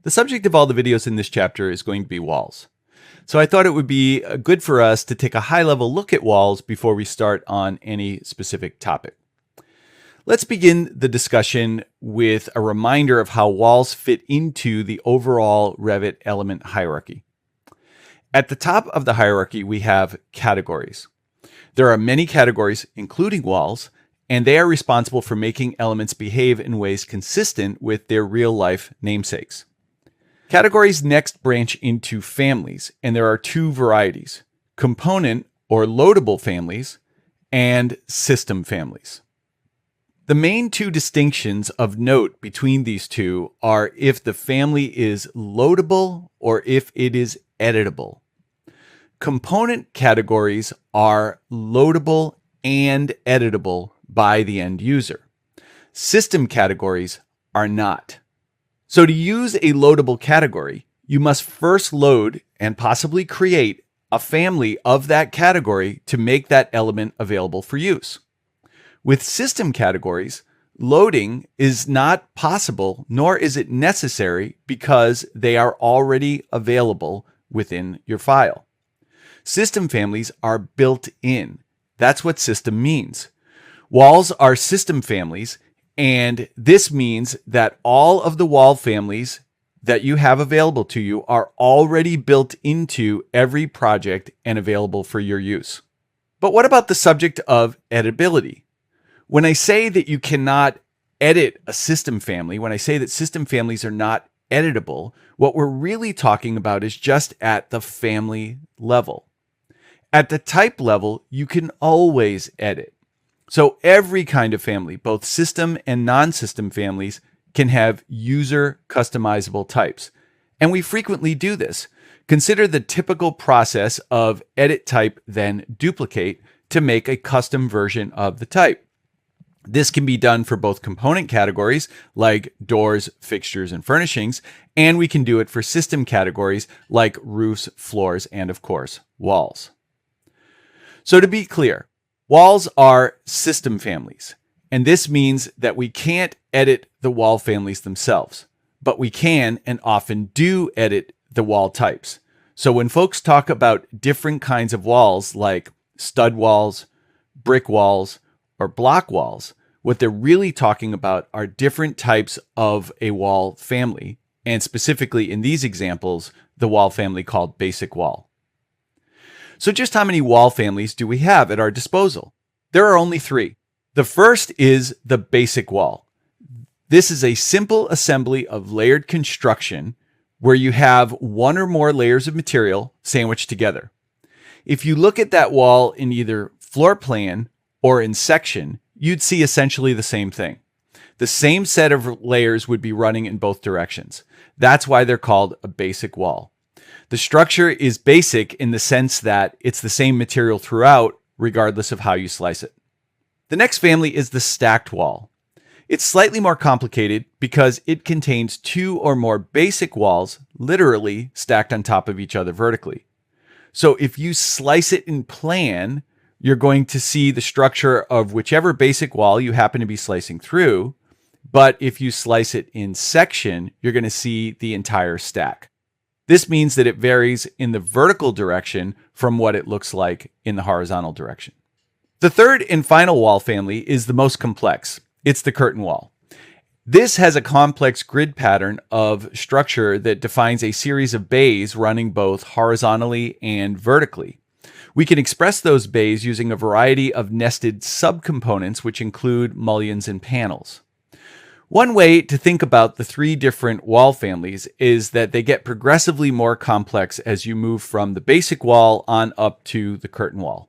The subject of all the videos in this chapter is going to be walls. So I thought it would be good for us to take a high-level look at walls before we start on any specific topic. Let's begin the discussion with a reminder of how walls fit into the overall Revit element hierarchy. At the top of the hierarchy, we have categories. There are many categories, including walls, and they are responsible for making elements behave in ways consistent with their real-life namesakes. Categories next branch into families, and there are two varieties: component or loadable families and system families. The main two distinctions of note between these two are if the family is loadable or if it is editable. Component categories are loadable and editable by the end user. System categories are not. So to use a loadable category, you must first load and possibly create a family of that category to make that element available for use. With system categories, loading is not possible, nor is it necessary, because they are already available within your file. System families are built in. That's what system means. Walls are system families, and this means that all of the wall families that you have available to you are already built into every project and available for your use. But what about the subject of editability? When I say that you cannot edit a system family, when I say that system families are not editable, what we're really talking about is just at the family level. At the type level, you can always edit. So every kind of family, both system and non-system families, can have user customizable types. And we frequently do this. Consider the typical process of edit type, then duplicate to make a custom version of the type. This can be done for both component categories like doors, fixtures, and furnishings, and we can do it for system categories like roofs, floors, and of course, walls. So to be clear, walls are system families, and this means that we can't edit the wall families themselves, but we can and often do edit the wall types. So when folks talk about different kinds of walls like stud walls, brick walls, or block walls, what they're really talking about are different types of a wall family, and specifically in these examples, the wall family called basic wall. So just how many wall families do we have at our disposal? There are only three. The first is the basic wall. This is a simple assembly of layered construction where you have one or more layers of material sandwiched together. If you look at that wall in either floor plan or in section, you'd see essentially the same thing. The same set of layers would be running in both directions. That's why they're called a basic wall. The structure is basic in the sense that it's the same material throughout, regardless of how you slice it. The next family is the stacked wall. It's slightly more complicated because it contains two or more basic walls literally stacked on top of each other vertically. So if you slice it in plan, you're going to see the structure of whichever basic wall you happen to be slicing through. But if you slice it in section, you're going to see the entire stack. This means that it varies in the vertical direction from what it looks like in the horizontal direction. The third and final wall family is the most complex. It's the curtain wall. This has a complex grid pattern of structure that defines a series of bays running both horizontally and vertically. We can express those bays using a variety of nested subcomponents, which include mullions and panels. One way to think about the three different wall families is that they get progressively more complex as you move from the basic wall on up to the curtain wall.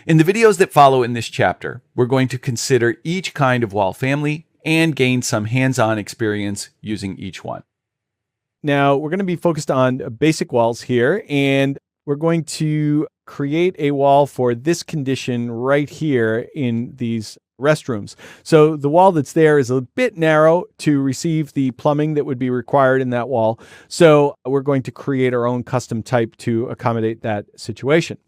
In the videos that follow in this chapter, we're going to consider each kind of wall family and gain some hands-on experience using each one. Now, we're going to be focused on basic walls here, and we're going to create a wall for this condition right here in these restrooms. So the wall that's there is a bit narrow to receive the plumbing that would be required in that wall. So we're going to create our own custom type to accommodate that situation.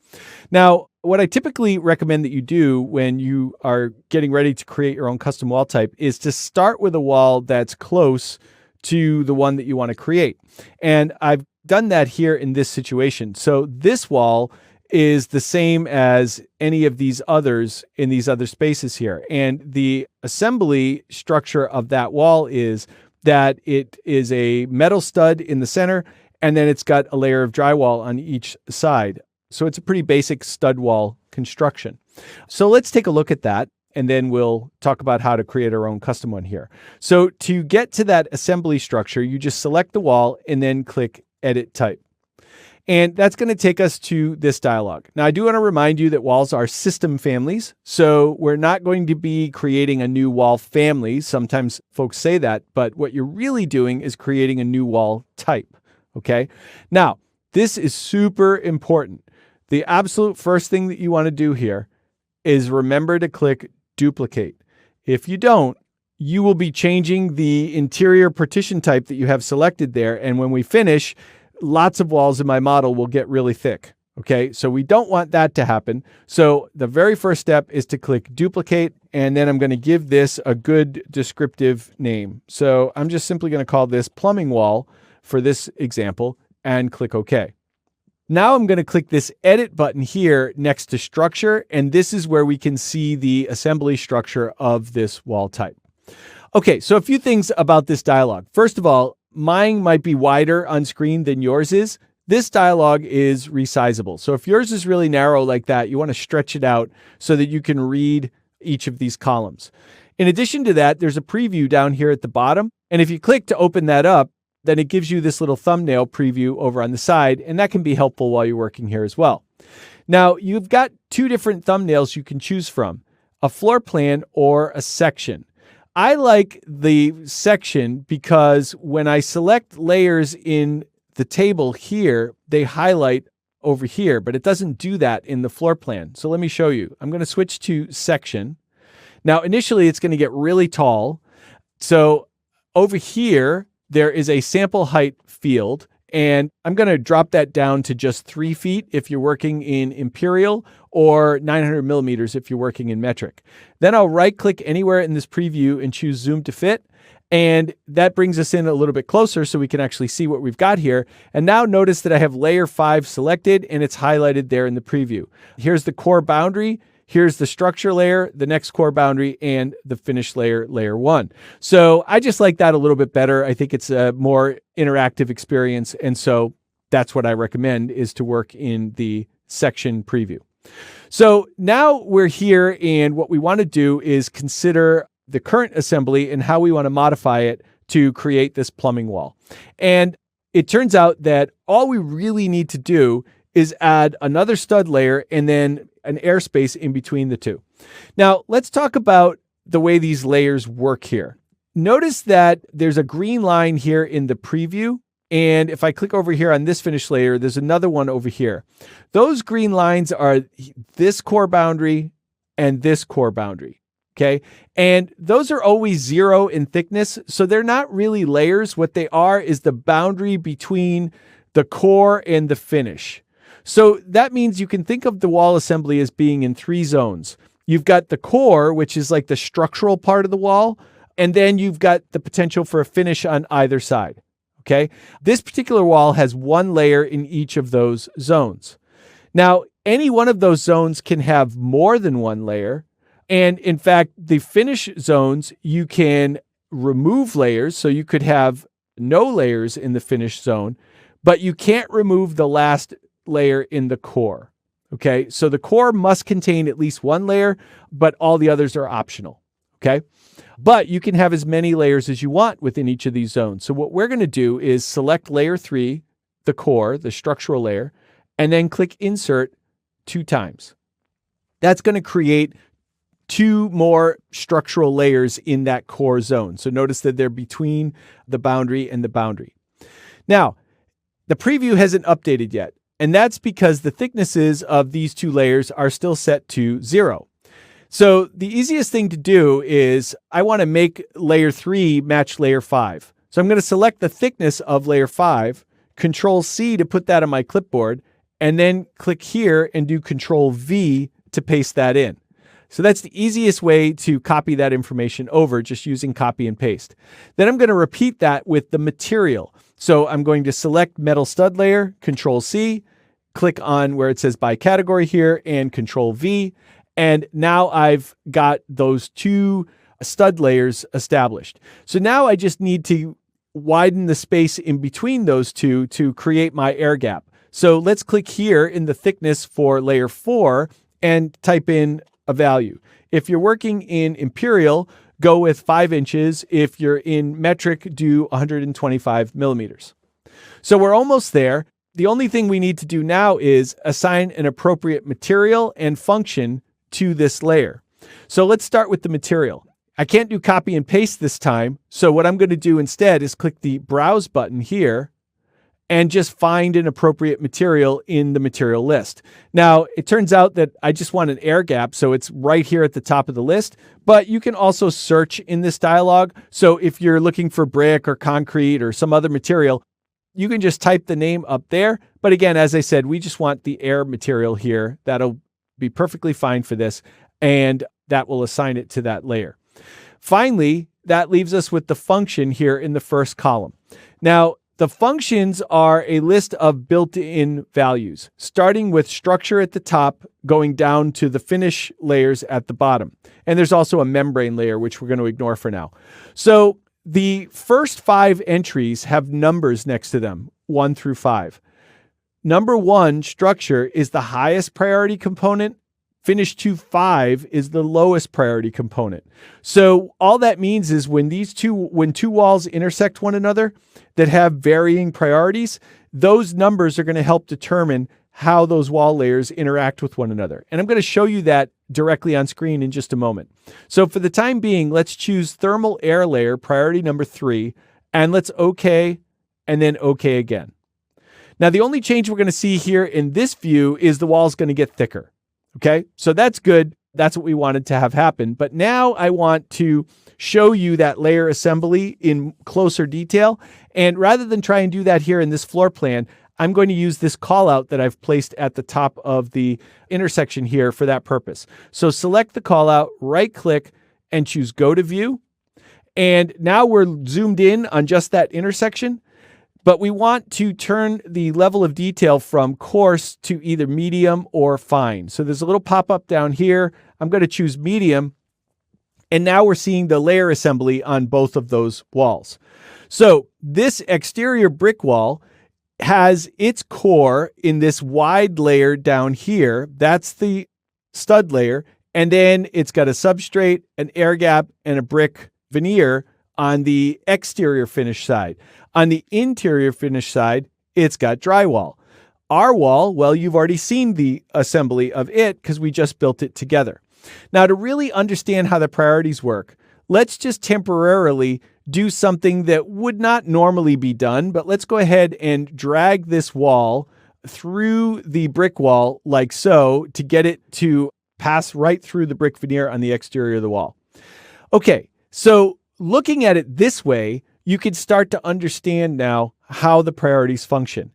Now, what I typically recommend that you do when you are getting ready to create your own custom wall type is to start with a wall that's close to the one that you want to create. And I've done that here in this situation. So this wall is the same as any of these others in these other spaces here. And the assembly structure of that wall is that it is a metal stud in the center, and then it's got a layer of drywall on each side. So it's a pretty basic stud wall construction. So let's take a look at that, and then we'll talk about how to create our own custom one here. So to get to that assembly structure, you just select the wall and then click Edit Type. And that's going to take us to this dialog. Now, I do want to remind you that walls are system families. So we're not going to be creating a new wall family. Sometimes folks say that, but what you're really doing is creating a new wall type. Okay. Now, this is super important. The absolute first thing that you want to do here is remember to click Duplicate. If you don't, you will be changing the interior partition type that you have selected there. And when we finish, lots of walls in my model will get really thick. Okay, so we don't want that to happen. So the very first step is to click Duplicate, and then I'm going to give this a good descriptive name. So I'm just simply going to call this plumbing wall for this example and click OK. Now I'm going to click this Edit button here next to Structure, and this is where we can see the assembly structure of this wall type. Okay, so a few things about this dialog. First of all, mine might be wider on screen than yours is. This dialog is resizable. So if yours is really narrow like that, you want to stretch it out so that you can read each of these columns. In addition to that, there's a preview down here at the bottom. And if you click to open that up, then it gives you this little thumbnail preview over on the side, and that can be helpful while you're working here as well. Now, you've got two different thumbnails you can choose from, a floor plan or a section. I like the section because when I select layers in the table here, they highlight over here, but it doesn't do that in the floor plan. So let me show you. I'm going to switch to section. Now, initially, it's going to get really tall. So over here, there is a sample height field, and I'm going to drop that down to just 3 feet if you're working in imperial, or 900 millimeters if you're working in metric. Then I'll right-click anywhere in this preview and choose Zoom to Fit. And that brings us in a little bit closer so we can actually see what we've got here. And now notice that I have layer 5 selected, and it's highlighted there in the preview. Here's the core boundary. Here's the structure layer, the next core boundary, and the finished layer, layer 1. So I just like that a little bit better. I think it's a more interactive experience. And so that's what I recommend, is to work in the section preview. So now we're here, and what we want to do is consider the current assembly and how we want to modify it to create this plumbing wall. And it turns out that all we really need to do is add another stud layer and then an airspace in between the two. Now, let's talk about the way these layers work here. Notice that there's a green line here in the preview. And if I click over here on this finished layer, there's another one over here. Those green lines are this core boundary and this core boundary. Okay. And those are always 0 in thickness. So they're not really layers. What they are is the boundary between the core and the finish. So that means you can think of the wall assembly as being in 3 zones. You've got the core, which is like the structural part of the wall. And then you've got the potential for a finish on either side. Okay. This particular wall has 1 layer in each of those zones. Now, any one of those zones can have more than 1 layer. And in fact, the finish zones, you can remove layers. So you could have no layers in the finish zone, but you can't remove the last layer in the core. Okay. So the core must contain at least 1 layer, but all the others are optional. Okay. But you can have as many layers as you want within each of these zones. So what we're going to do is select layer 3, the core, the structural layer, and then click Insert 2 times. That's going to create 2 more structural layers in that core zone. So notice that they're between the boundary and the boundary. Now, the preview hasn't updated yet, and that's because the thicknesses of these 2 layers are still set to 0. So the easiest thing to do is I want to make layer 3 match layer 5. So I'm going to select the thickness of layer 5, Control C to put that on my clipboard, and then click here and do Control V to paste that in. So that's the easiest way to copy that information over, just using copy and paste. Then I'm going to repeat that with the material. So I'm going to select metal stud layer, Control C, click on where it says by category here, and Control V. And now I've got those two stud layers established. So now I just need to widen the space in between those two to create my air gap. So let's click here in the thickness for layer 4 and type in a value. If you're working in imperial, go with 5 inches. If you're in metric, do 125 millimeters. So we're almost there. The only thing we need to do now is assign an appropriate material and function to this layer. So let's start with the material. I can't do copy and paste this time. So what I'm going to do instead is click the browse button here and just find an appropriate material in the material list. Now, it turns out that I just want an air gap, so it's right here at the top of the list, but you can also search in this dialog. So if you're looking for brick or concrete or some other material, you can just type the name up there. But again, as I said, we just want the air material here. That'll be perfectly fine for this, and that will assign it to that layer. Finally, that leaves us with the function here in the first column. Now, the functions are a list of built-in values, starting with structure at the top, going down to the finish layers at the bottom. And there's also a membrane layer, which we're going to ignore for now. So the first 5 entries have numbers next to them, 1 through 5. Number 1, structure, is the highest priority component. Finish to 5 is the lowest priority component. So all that means is when two walls intersect one another that have varying priorities, those numbers are going to help determine how those wall layers interact with one another. And I'm going to show you that directly on screen in just a moment. So for the time being, let's choose thermal air layer, priority number 3, and let's OK, and then OK again. Now, the only change we're going to see here in this view is the wall is going to get thicker. Okay, so that's good. That's what we wanted to have happen. But now I want to show you that layer assembly in closer detail. And rather than try and do that here in this floor plan, I'm going to use this callout that I've placed at the top of the intersection here for that purpose. So select the callout, right click, and choose Go to View. And now we're zoomed in on just that intersection. But we want to turn the level of detail from coarse to either medium or fine. So there's a little pop-up down here. I'm going to choose medium. And now we're seeing the layer assembly on both of those walls. So this exterior brick wall has its core in this wide layer down here. That's the stud layer. And then it's got a substrate, an air gap, and a brick veneer on the exterior finish side. On the interior finish side, it's got drywall. Our wall, well, you've already seen the assembly of it because we just built it together. Now, to really understand how the priorities work, let's just temporarily do something that would not normally be done, but let's go ahead and drag this wall through the brick wall like so to get it to pass right through the brick veneer on the exterior of the wall. Okay, so looking at it this way, you can start to understand now how the priorities function.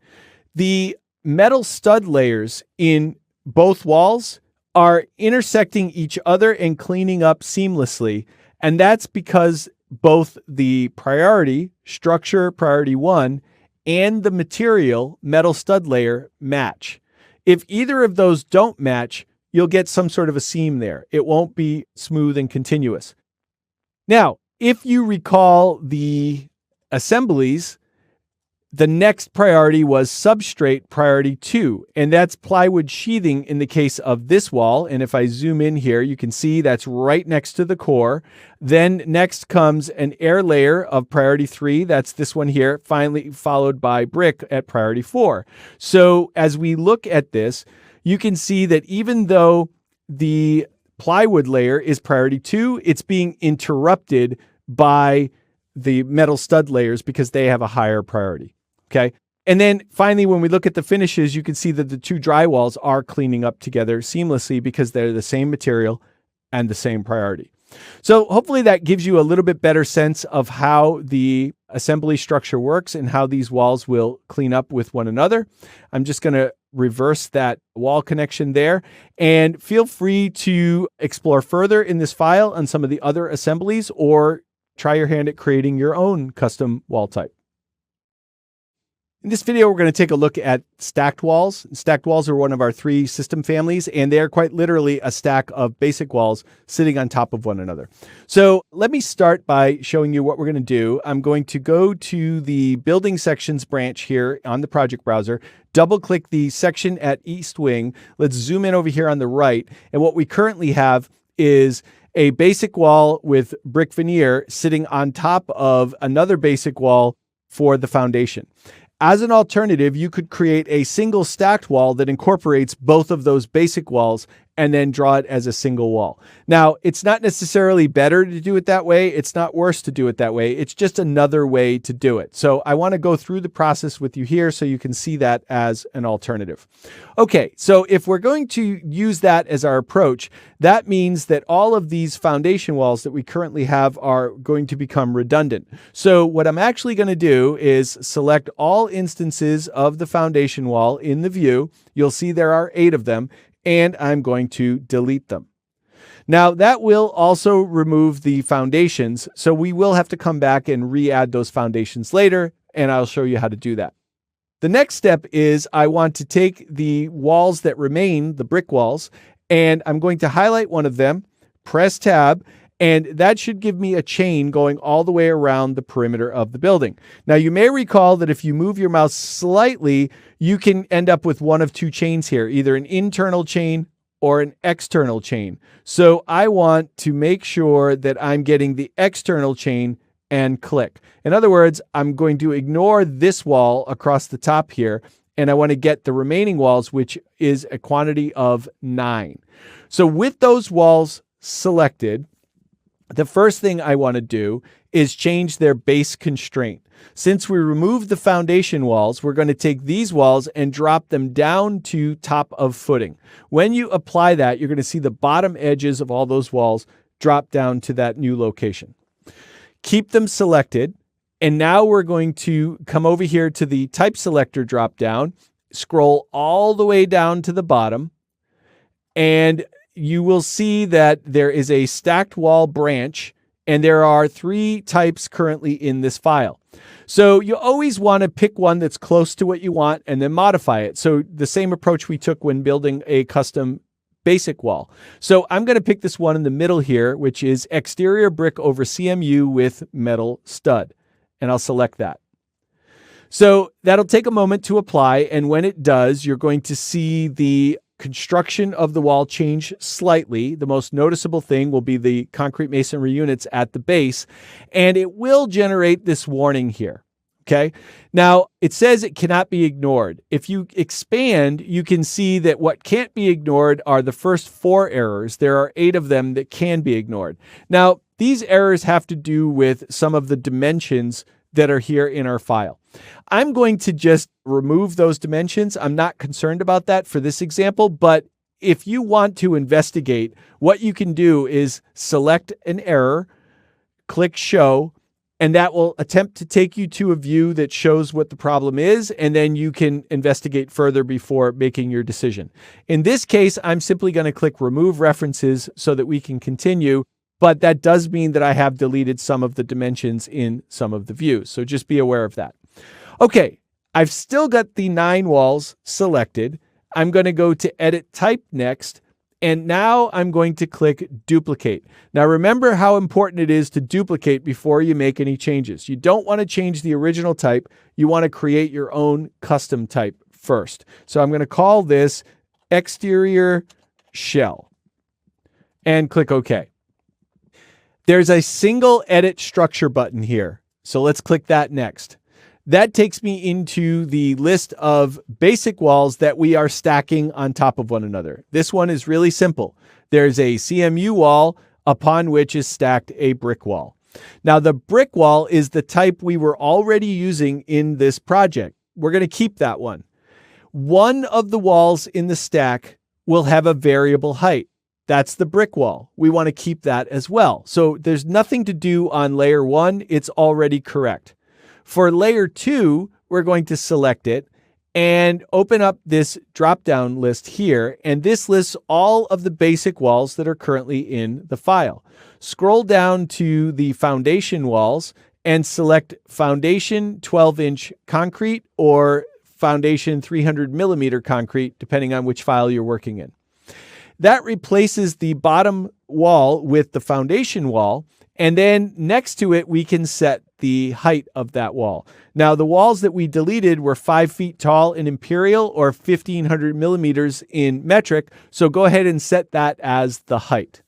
The metal stud layers in both walls are intersecting each other and cleaning up seamlessly. And that's because both the priority, structure priority 1, and the material, metal stud layer, match. If either of those don't match, you'll get some sort of a seam there. It won't be smooth and continuous. Now, if you recall the assemblies, the next priority was substrate priority 2, and that's plywood sheathing in the case of this wall. And if I zoom in here, you can see that's right next to the core. Then next comes an air layer of priority 3. That's this one here, finally followed by brick at priority 4. So as we look at this, you can see that even though the plywood layer is priority 2, it's being interrupted by the metal stud layers because they have a higher priority. Okay. And then finally, when we look at the finishes, you can see that the two drywalls are cleaning up together seamlessly because they're the same material and the same priority. So hopefully that gives you a little bit better sense of how the assembly structure works and how these walls will clean up with one another. I'm just going to reverse that wall connection there. And feel free to explore further in this file on some of the other assemblies, or try your hand at creating your own custom wall type. In this video, we're going to take a look at stacked walls. Stacked walls are one of our 3 system families, and they are quite literally a stack of basic walls sitting on top of one another. So let me start by showing you what we're going to do. I'm going to go to the Building Sections branch here on the project browser, double-click the section at East Wing. Let's zoom in over here on the right, and what we currently have is a basic wall with brick veneer sitting on top of another basic wall for the foundation. As an alternative, you could create a single stacked wall that incorporates both of those basic walls and then draw it as a single wall. Now, it's not necessarily better to do it that way. It's not worse to do it that way. It's just another way to do it. So I want to go through the process with you here so you can see that as an alternative. Okay, so if we're going to use that as our approach, that means that all of these foundation walls that we currently have are going to become redundant. So what I'm actually going to do is select all instances of the foundation wall in the view. You'll see there are 8 of them, and I'm going to delete them. Now, that will also remove the foundations, so we will have to come back and re-add those foundations later, and I'll show you how to do that. The next step is I want to take the walls that remain, the brick walls, and I'm going to highlight one of them, press Tab, and that should give me a chain going all the way around the perimeter of the building. Now, you may recall that if you move your mouse slightly, you can end up with one of 2 chains here, either an internal chain or an external chain. So I want to make sure that I'm getting the external chain and click. In other words, I'm going to ignore this wall across the top here, and I want to get the remaining walls, which is a quantity of 9. So with those walls selected, the first thing I want to do is change their base constraint. Since we removed the foundation walls, we're going to take these walls and drop them down to top of footing. When you apply that, you're going to see the bottom edges of all those walls drop down to that new location. Keep them selected. And now we're going to come over here to the type selector drop down, scroll all the way down to the bottom, and you will see that there is a stacked wall branch, and there are 3 types currently in this file. So you always want to pick one that's close to what you want and then modify it. So the same approach we took when building a custom basic wall. So I'm going to pick this one in the middle here, which is exterior brick over CMU with metal stud, and I'll select that. So that'll take a moment to apply, and when it does, you're going to see the construction of the wall change slightly. The most noticeable thing will be the concrete masonry units at the base, and it will generate this warning here. Okay. Now it says it cannot be ignored. If you expand, you can see that what can't be ignored are the first 4 errors. There are 8 of them that can be ignored. Now, these errors have to do with some of the dimensions that are here in our file. I'm going to just remove those dimensions. I'm not concerned about that for this example, but if you want to investigate, what you can do is select an error, click Show, and that will attempt to take you to a view that shows what the problem is, and then you can investigate further before making your decision. In this case, I'm simply going to click Remove References so that we can continue. But that does mean that I have deleted some of the dimensions in some of the views. So just be aware of that. Okay, I've still got the 9 walls selected. I'm going to go to Edit Type next. And now I'm going to click Duplicate. Now remember how important it is to duplicate before you make any changes. You don't want to change the original type. You want to create your own custom type first. So I'm going to call this Exterior Shell and click OK. There's a single Edit Structure button here. So let's click that next. That takes me into the list of basic walls that we are stacking on top of one another. This one is really simple. There's a CMU wall upon which is stacked a brick wall. Now, the brick wall is the type we were already using in this project. We're going to keep that one. One of the walls in the stack will have a variable height. That's the brick wall. We want to keep that as well. So there's nothing to do on layer 1. It's already correct. For layer 2, we're going to select it, and open up this drop-down list here. And this lists all of the basic walls that are currently in the file. Scroll down to the foundation walls and select foundation 12-inch concrete or foundation 300 millimeter concrete, depending on which file you're working in. That replaces the bottom wall with the foundation wall. And then next to it, we can set the height of that wall. Now, the walls that we deleted were 5 feet tall in imperial or 1,500 millimeters in metric. So go ahead and set that as the height.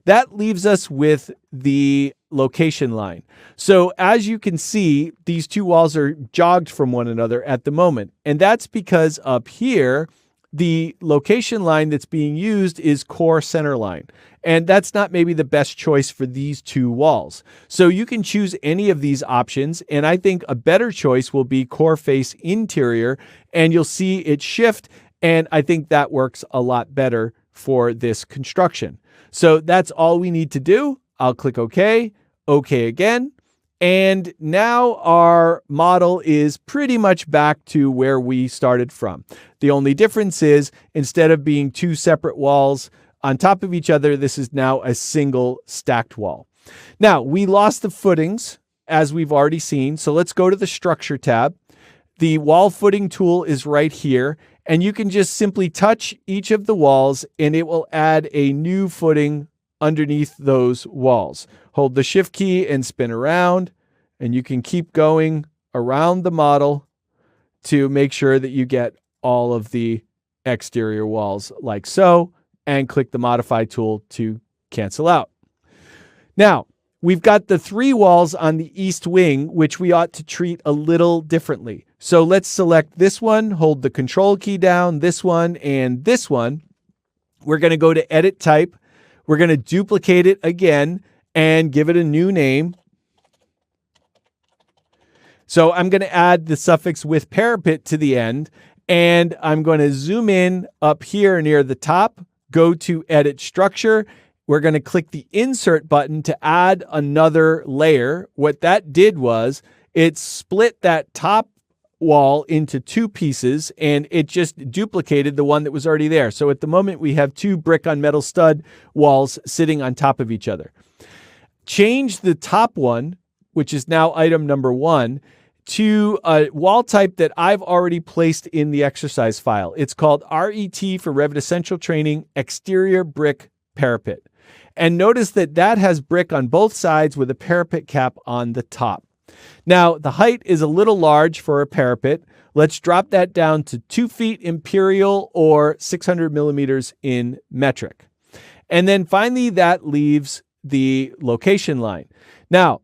That leaves us with the location line. So as you can see, these two walls are jogged from one another at the moment. And that's because up here, the location line that's being used is core center line. And that's not maybe the best choice for these two walls. So you can choose any of these options. And I think a better choice will be core face interior. And you'll see it shift. And I think that works a lot better for this construction. So that's all we need to do. I'll click OK, OK again. And now our model is pretty much back to where we started from. The only difference is instead of being two separate walls on top of each other, this is now a single stacked wall. Now, we lost the footings, as we've already seen. So let's go to the Structure tab. The wall footing tool is right here. And you can just simply touch each of the walls and it will add a new footing underneath those walls. Hold the Shift key and spin around, and you can keep going around the model to make sure that you get all of the exterior walls like so, and click the Modify tool to cancel out. Now, we've got the 3 walls on the east wing, which we ought to treat a little differently. So let's select this one, hold the Control key down, this one, and this one. We're going to go to Edit Type. We're going to duplicate it again and give it a new name. So I'm going to add the suffix with parapet to the end, and I'm going to zoom in up here near the top, go to Edit Structure. We're going to click the Insert button to add another layer. What that did was it split that top wall into 2 pieces, and it just duplicated the one that was already there. So at the moment, we have 2 brick on metal stud walls sitting on top of each other. Change the top one, which is now item number 1, to a wall type that I've already placed in the exercise file. It's called RET for Revit Essential Training Exterior Brick Parapet. And notice that that has brick on both sides with a parapet cap on the top. Now, the height is a little large for a parapet. Let's drop that down to 2 feet imperial or 600 millimeters in metric. And then finally, that leaves the location line. Now,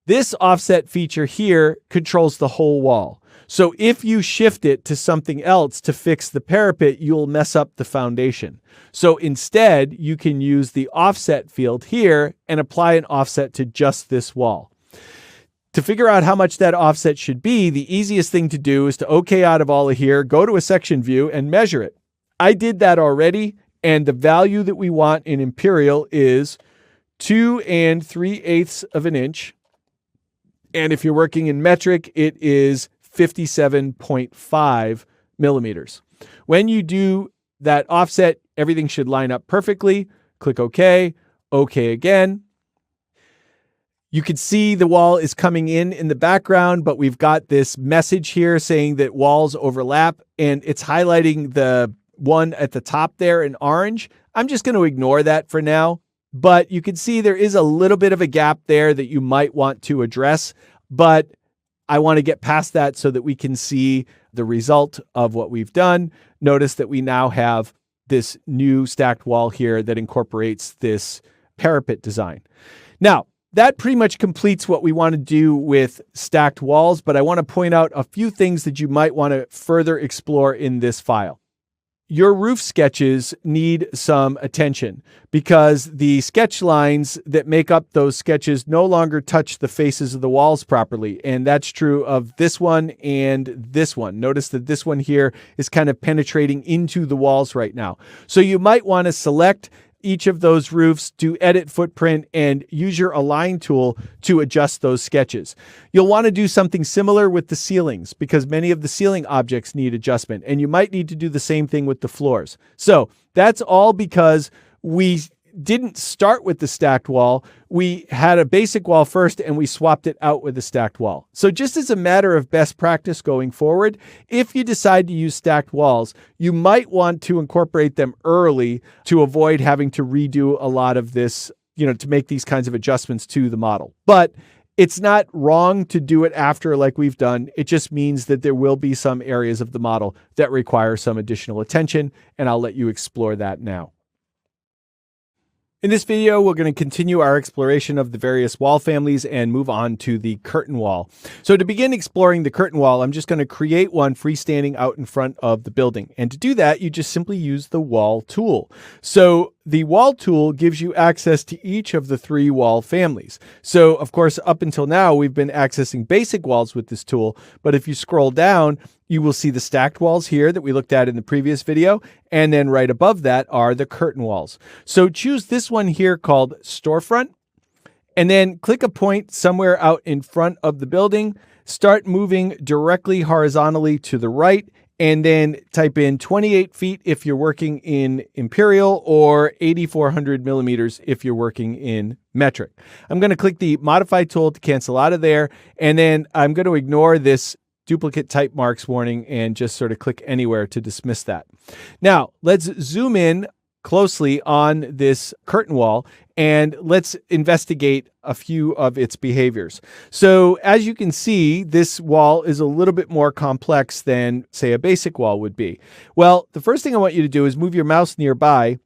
this offset feature here controls the whole wall. So if you shift it to something else to fix the parapet, you'll mess up the foundation. So instead, you can use the offset field here and apply an offset to just this wall. To figure out how much that offset should be, the easiest thing to do is to OK out of all of here, go to a section view and measure it. I did that already, and the value that we want in imperial is 2 3/8 of an inch. And if you're working in metric, it is 57.5 millimeters. When you do that offset, everything should line up perfectly. Click OK, OK again. You can see the wall is coming in the background, but we've got this message here saying that walls overlap, and it's highlighting the one at the top there in orange. I'm just going to ignore that for now, but you can see there is a little bit of a gap there that you might want to address, but I want to get past that so that we can see the result of what we've done. Notice that we now have this new stacked wall here that incorporates this parapet design. Now, that pretty much completes what we want to do with stacked walls, but I want to point out a few things that you might want to further explore in this file. Your roof sketches need some attention because the sketch lines that make up those sketches no longer touch the faces of the walls properly. And that's true of this one and this one. Notice that this one here is kind of penetrating into the walls right now. So you might want to select each of those roofs, do edit footprint, and use your align tool to adjust those sketches. You'll want to do something similar with the ceilings because many of the ceiling objects need adjustment, and you might need to do the same thing with the floors. So that's all because we didn't start with the stacked wall. We had a basic wall first and we swapped it out with a stacked wall. So just as a matter of best practice going forward, if you decide to use stacked walls, you might want to incorporate them early to avoid having to redo a lot of this, to make these kinds of adjustments to the model. But it's not wrong to do it after like we've done. It just means that there will be some areas of the model that require some additional attention, and I'll let you explore that now. In this video, we're going to continue our exploration of the various wall families and move on to the curtain wall. So to begin exploring the curtain wall, I'm just going to create one freestanding out in front of the building. And to do that, you just simply use the wall tool. So the wall tool gives you access to each of the 3 wall families. So of course, up until now, we've been accessing basic walls with this tool. But if you scroll down, you will see the stacked walls here that we looked at in the previous video. And then right above that are the curtain walls. So choose this one here called Storefront, and then click a point somewhere out in front of the building. Start moving directly horizontally to the right, and then type in 28 feet if you're working in imperial or 8,400 millimeters if you're working in metric. I'm going to click the modify tool to cancel out of there, and then I'm going to ignore this duplicate type marks warning and just sort of click anywhere to dismiss that. Now, let's zoom in closely on this curtain wall and let's investigate a few of its behaviors. So as you can see, this wall is a little bit more complex than, say, a basic wall would be. Well, the first thing I want you to do is move your mouse nearby,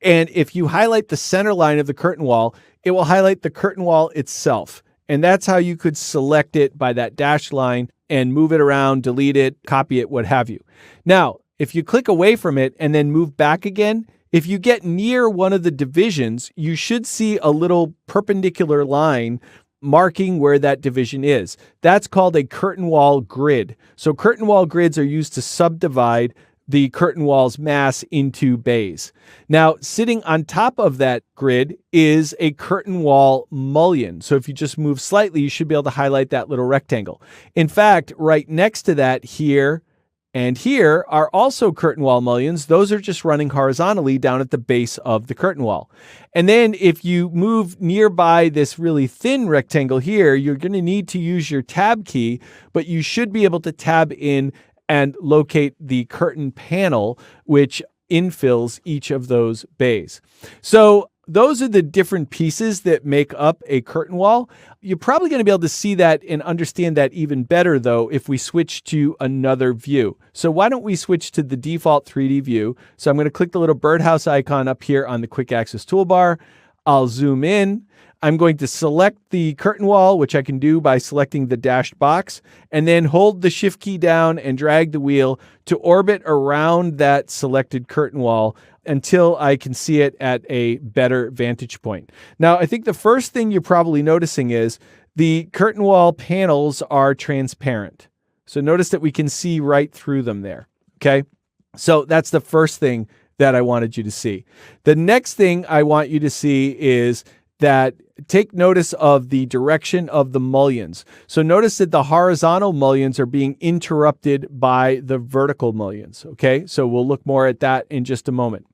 and if you highlight the center line of the curtain wall, it will highlight the curtain wall itself. And that's how you could select it by that dashed line and move it around, delete it, copy it, what have you. Now, if you click away from it and then move back again, if you get near one of the divisions, you should see a little perpendicular line marking where that division is. That's called a curtain wall grid. So curtain wall grids are used to subdivide the curtain wall's mass into bays. Now, sitting on top of that grid is a curtain wall mullion. So if you just move slightly, you should be able to highlight that little rectangle. In fact, right next to that here and here are also curtain wall mullions. Those are just running horizontally down at the base of the curtain wall. And then if you move nearby this really thin rectangle here, you're going to need to use your tab key, but you should be able to tab in and locate the curtain panel, which infills each of those bays. So those are the different pieces that make up a curtain wall. You're probably going to be able to see that and understand that even better, though, if we switch to another view. So why don't we switch to the default 3D view? So I'm going to click the little birdhouse icon up here on the quick access toolbar. I'll zoom in. I'm going to select the curtain wall, which I can do by selecting the dashed box, and then hold the shift key down and drag the wheel to orbit around that selected curtain wall until I can see it at a better vantage point. Now, I think the first thing you're probably noticing is the curtain wall panels are transparent. So notice that we can see right through them there. Okay. So that's the first thing that I wanted you to see. The next thing I want you to see is that take notice of the direction of the mullions. So notice that the horizontal mullions are being interrupted by the vertical mullions. Okay, so we'll look more at that in just a moment.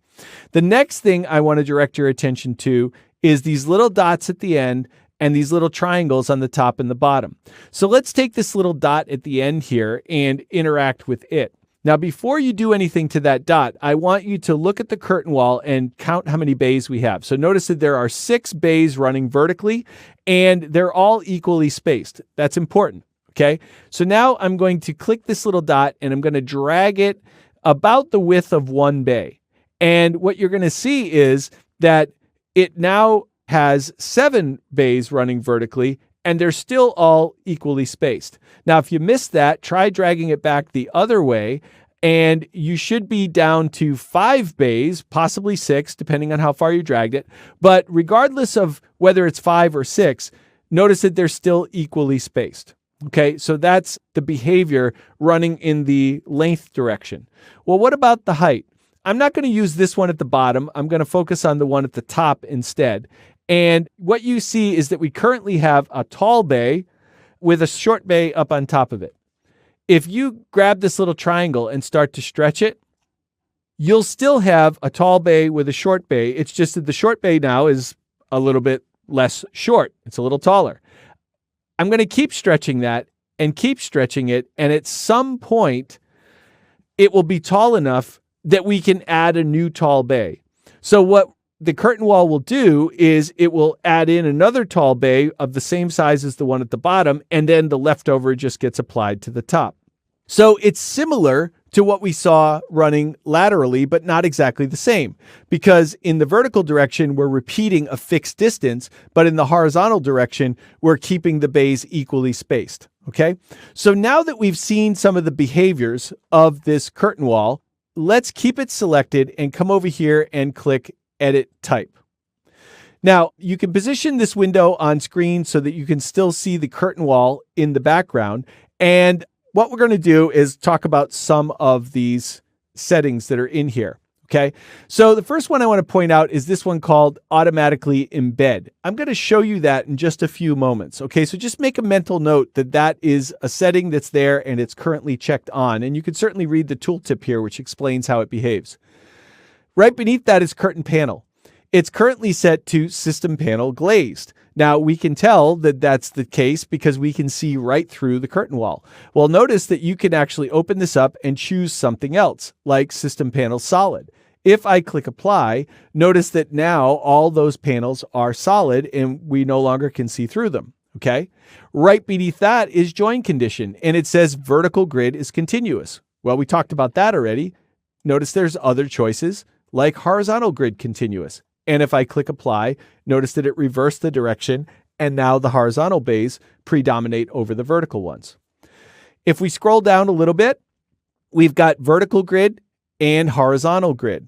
The next thing I want to direct your attention to is these little dots at the end and these little triangles on the top and the bottom. So let's take this little dot at the end here and interact with it. Now, before you do anything to that dot, I want you to look at the curtain wall and count how many bays we have. So notice that there are 6 bays running vertically, and they're all equally spaced. That's important, okay? So now I'm going to click this little dot, and I'm going to drag it about the width of 1 bay. And what you're going to see is that it now has 7 bays running vertically, and they're still all equally spaced. Now, if you missed that, try dragging it back the other way, and you should be down to 5 bays, possibly 6, depending on how far you dragged it. But regardless of whether it's 5 or 6, notice that they're still equally spaced. Okay, so that's the behavior running in the length direction. Well, what about the height? I'm not going to use this one at the bottom. I'm going to focus on the one at the top instead. And what you see is that we currently have a tall bay with a short bay up on top of it. If you grab this little triangle and start to stretch it, you'll still have a tall bay with a short bay. It's just that the short bay now is a little bit less short. It's a little taller. I'm going to keep stretching that and keep stretching it. And at some point, it will be tall enough that we can add a new tall bay. So what the curtain wall will do is it will add in another tall bay of the same size as the one at the bottom, and then the leftover just gets applied to the top. So it's similar to what we saw running laterally, but not exactly the same, because in the vertical direction, we're repeating a fixed distance, but in the horizontal direction, we're keeping the bays equally spaced. Okay. So now that we've seen some of the behaviors of this curtain wall, let's keep it selected and come over here and click Edit Type. Now, you can position this window on screen so that you can still see the curtain wall in the background. And what we're going to do is talk about some of these settings that are in here. Okay. So the first one I want to point out is this one called Automatically Embed. I'm going to show you that in just a few moments. Okay. So just make a mental note that that is a setting that's there and it's currently checked on. And you can certainly read the tooltip here, which explains how it behaves. Right beneath that is Curtain Panel. It's currently set to System Panel Glazed. Now, we can tell that that's the case because we can see right through the curtain wall. Well, notice that you can actually open this up and choose something else, like System Panel Solid. If I click Apply, notice that now all those panels are solid and we no longer can see through them. Okay. Right beneath that is Join Condition, and it says Vertical Grid is Continuous. Well, we talked about that already. Notice there's other choices like Horizontal Grid Continuous. And if I click Apply, notice that it reversed the direction, and now the horizontal bays predominate over the vertical ones. If we scroll down a little bit, we've got Vertical Grid and Horizontal Grid.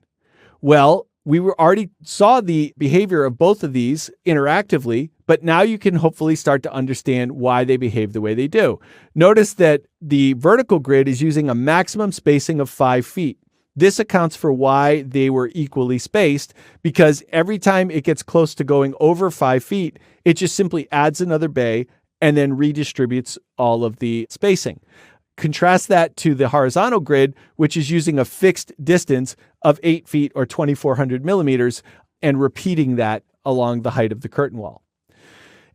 Well, we already saw the behavior of both of these interactively, but now you can hopefully start to understand why they behave the way they do. Notice that the vertical grid is using a maximum spacing of 5 feet. This accounts for why they were equally spaced, because every time it gets close to going over 5 feet, it just simply adds another bay and then redistributes all of the spacing. Contrast that to the horizontal grid, which is using a fixed distance of 8 feet or 2,400 millimeters and repeating that along the height of the curtain wall.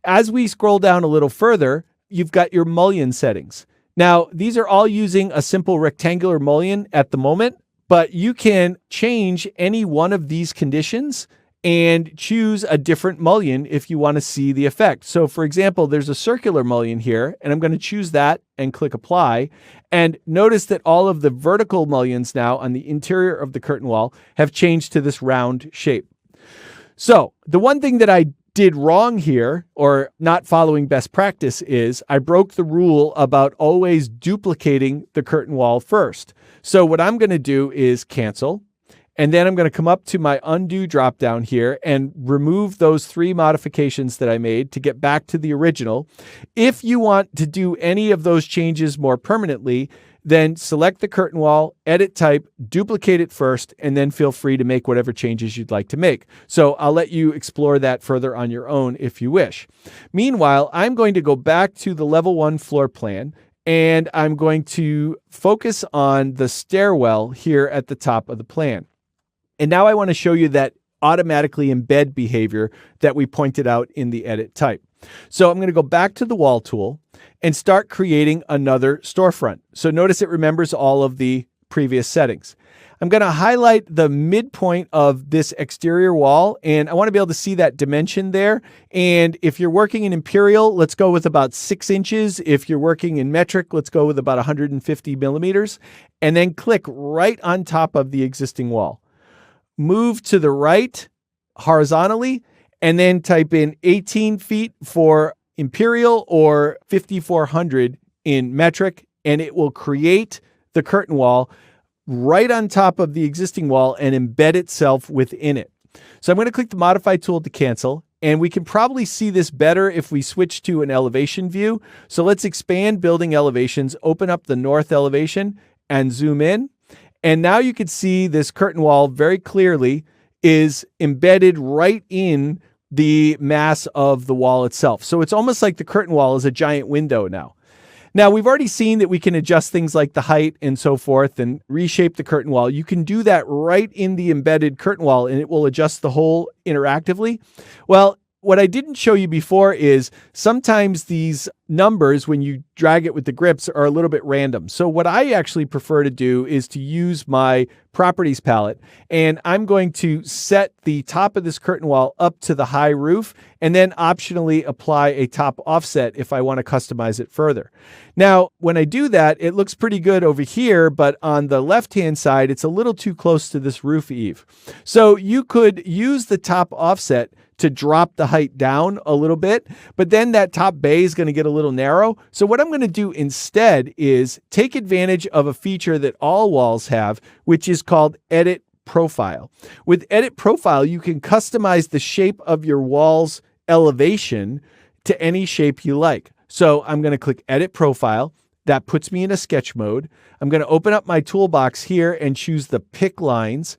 As we scroll down a little further, you've got your mullion settings. Now, these are all using a simple rectangular mullion at the moment, but you can change any one of these conditions and choose a different mullion if you want to see the effect. So for example, there's a circular mullion here, and I'm going to choose that and click Apply. And notice that all of the vertical mullions now on the interior of the curtain wall have changed to this round shape. So the one thing that I did wrong here, or not following best practice, is I broke the rule about always duplicating the curtain wall first. So what I'm going to do is cancel, and then I'm going to come up to my undo drop down here and remove those 3 modifications that I made to get back to the original. If you want to do any of those changes more permanently, then select the curtain wall, edit type, duplicate it first, and then feel free to make whatever changes you'd like to make. So I'll let you explore that further on your own if you wish. Meanwhile, I'm going to go back to the level 1 floor plan, and I'm going to focus on the stairwell here at the top of the plan. And now I want to show you that automatically embed behavior that we pointed out in the edit type. So I'm going to go back to the wall tool and start creating another storefront. So notice it remembers all of the previous settings. I'm going to highlight the midpoint of this exterior wall, and I want to be able to see that dimension there. And if you're working in imperial, let's go with about 6 inches. If you're working in metric, let's go with about 150 millimeters, and then click right on top of the existing wall. Move to the right horizontally, and then type in 18 feet for imperial or 5,400 in metric, and it will create the curtain wall right on top of the existing wall and embed itself within it. So I'm going to click the Modify tool to cancel, and we can probably see this better if we switch to an elevation view. So let's expand building elevations, open up the north elevation and zoom in. And now you can see this curtain wall very clearly is embedded right in the mass of the wall itself. So it's almost like the curtain wall is a giant window now. Now, we've already seen that we can adjust things like the height and so forth and reshape the curtain wall. You can do that right in the embedded curtain wall, and it will adjust the whole interactively. Well, what I didn't show you before is sometimes these numbers, when you drag it with the grips, are a little bit random. So what I actually prefer to do is to use my properties palette, and I'm going to set the top of this curtain wall up to the high roof, and then optionally apply a top offset if I want to customize it further. Now, when I do that, it looks pretty good over here, but on the left-hand side, it's a little too close to this roof eave. So you could use the top offset to drop the height down a little bit, but then that top bay is going to get a little narrow. So what I'm going to do instead is take advantage of a feature that all walls have, which is called Edit Profile. With Edit Profile, you can customize the shape of your wall's elevation to any shape you like. So I'm going to click Edit Profile. That puts me in a sketch mode. I'm going to open up my toolbox here and choose the Pick Lines.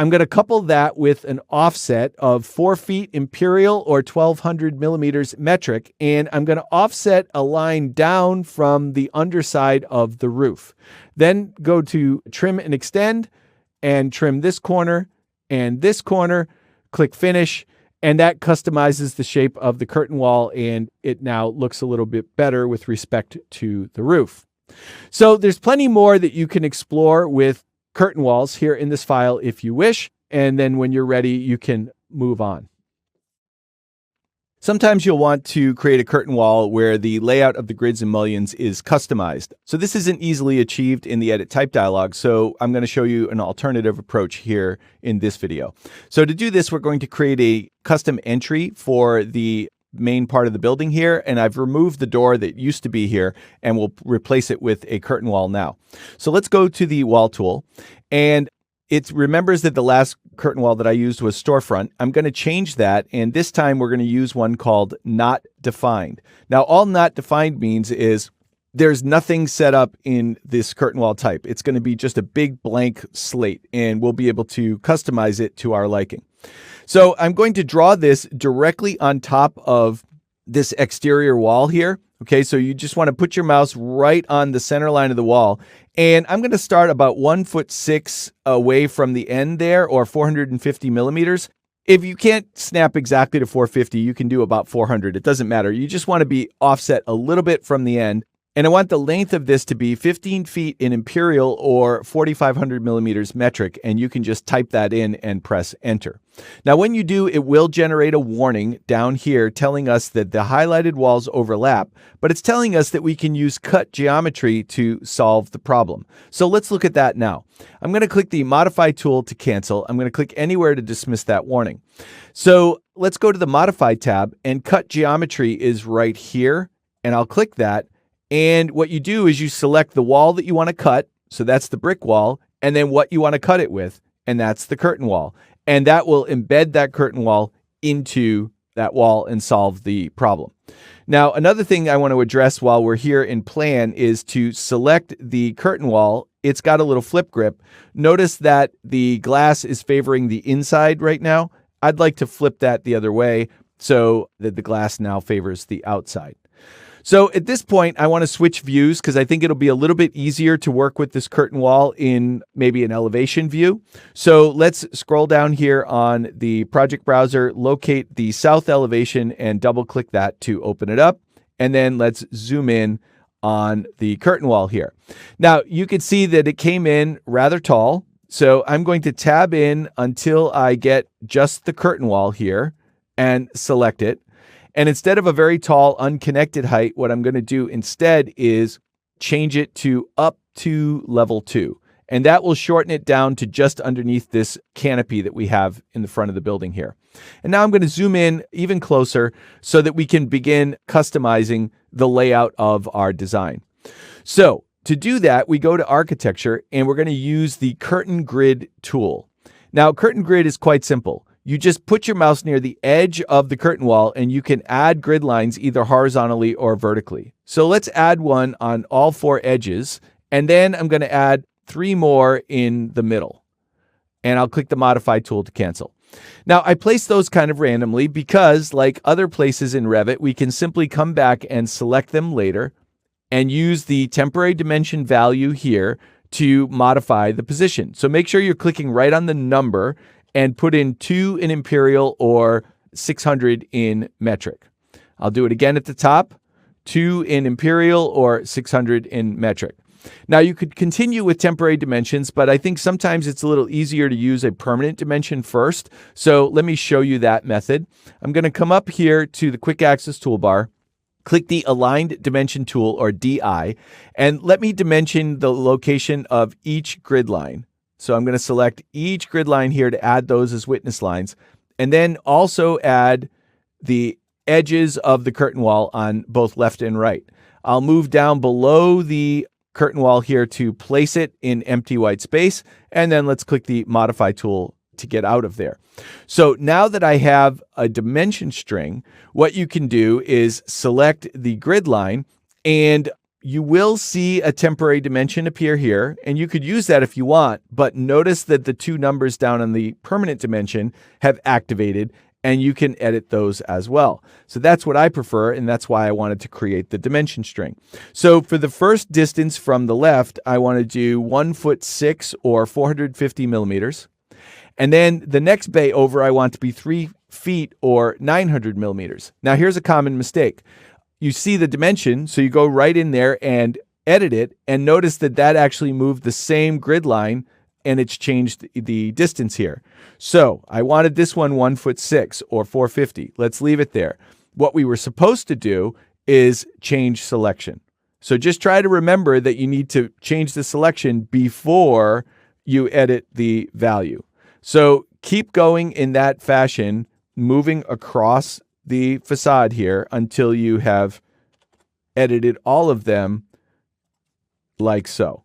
I'm going to couple that with an offset of 4 feet imperial or 1200 millimeters metric, and I'm going to offset a line down from the underside of the roof. Then go to Trim and Extend and trim this corner and this corner, click Finish, and that customizes the shape of the curtain wall, and it now looks a little bit better with respect to the roof. So there's plenty more that you can explore with curtain walls here in this file if you wish, and then when you're ready, you can move on. Sometimes you'll want to create a curtain wall where the layout of the grids and mullions is customized. So this isn't easily achieved in the Edit Type dialog, so I'm going to show you an alternative approach here in this video. So to do this, we're going to create a custom entry for the main part of the building here, and I've removed the door that used to be here, and we'll replace it with a curtain wall now. So let's go to the Wall tool, and it remembers that the last curtain wall that I used was storefront. I'm going to change that, and this time we're going to use one called Not Defined. Now, all Not Defined means is there's nothing set up in this curtain wall type. It's going to be just a big blank slate, and we'll be able to customize it to our liking. So I'm going to draw this directly on top of this exterior wall here. Okay, so you just want to put your mouse right on the center line of the wall. And I'm going to start about 1'6" away from the end there, or 450 millimeters. If you can't snap exactly to 450, you can do about 400. It doesn't matter. You just want to be offset a little bit from the end. And I want the length of this to be 15 feet in imperial or 4,500 millimeters metric, and you can just type that in and press enter. Now, when you do, it will generate a warning down here telling us that the highlighted walls overlap, but it's telling us that we can use cut geometry to solve the problem. So let's look at that now. I'm going to click the Modify tool to cancel. I'm going to click anywhere to dismiss that warning. So let's go to the Modify tab, and Cut Geometry is right here, and I'll click that. And what you do is you select the wall that you want to cut, so that's the brick wall, and then what you want to cut it with, and that's the curtain wall. And that will embed that curtain wall into that wall and solve the problem. Now, another thing I want to address while we're here in Plan is to select the curtain wall. It's got a little flip grip. Notice that the glass is favoring the inside right now. I'd like to flip that the other way so that the glass now favors the outside. So at this point, I want to switch views because I think it'll be a little bit easier to work with this curtain wall in maybe an elevation view. So let's scroll down here on the project browser, locate the south elevation, and double click that to open it up. And then let's zoom in on the curtain wall here. Now you can see that it came in rather tall. So I'm going to tab in until I get just the curtain wall here and select it. And instead of a very tall, unconnected height, what I'm going to do instead is change it to up to level 2. And that will shorten it down to just underneath this canopy that we have in the front of the building here. And now I'm going to zoom in even closer so that we can begin customizing the layout of our design. So to do that, we go to Architecture, and we're going to use the Curtain Grid tool. Now, Curtain Grid is quite simple. You just put your mouse near the edge of the curtain wall, and you can add grid lines either horizontally or vertically. So let's add one on all 4 edges, and then I'm going to add 3 more in the middle. And I'll click the Modify tool to cancel. Now, I place those kind of randomly because, like other places in Revit, we can simply come back and select them later and use the temporary dimension value here to modify the position. So make sure you're clicking right on the number and put in 2 in imperial or 600 in metric. I'll do it again at the top, 2 in imperial or 600 in metric. Now, you could continue with temporary dimensions, but I think sometimes it's a little easier to use a permanent dimension first. So let me show you that method. I'm going to come up here to the Quick Access toolbar, click the Aligned Dimension tool, or DI, and let me dimension the location of each grid line. So I'm going to select each grid line here to add those as witness lines, and then also add the edges of the curtain wall on both left and right. I'll move down below the curtain wall here to place it in empty white space, and then let's click the Modify tool to get out of there. So now that I have a dimension string, what you can do is select the grid line, and you will see a temporary dimension appear here, and you could use that if you want, but notice that the 2 numbers down on the permanent dimension have activated, and you can edit those as well. So that's what I prefer, and that's why I wanted to create the dimension string. So for the first distance from the left, I want to do 1'6" or 450 millimeters. And then the next bay over, I want to be 3 feet or 900 millimeters. Now here's a common mistake. You see the dimension, so you go right in there and edit it, and notice that that actually moved the same grid line, and it's changed the distance here. So I wanted this one 1'6" or 450. Let's leave it there. What we were supposed to do is change selection. So just try to remember that you need to change the selection before you edit the value. So keep going in that fashion, moving across the facade here until you have edited all of them like so.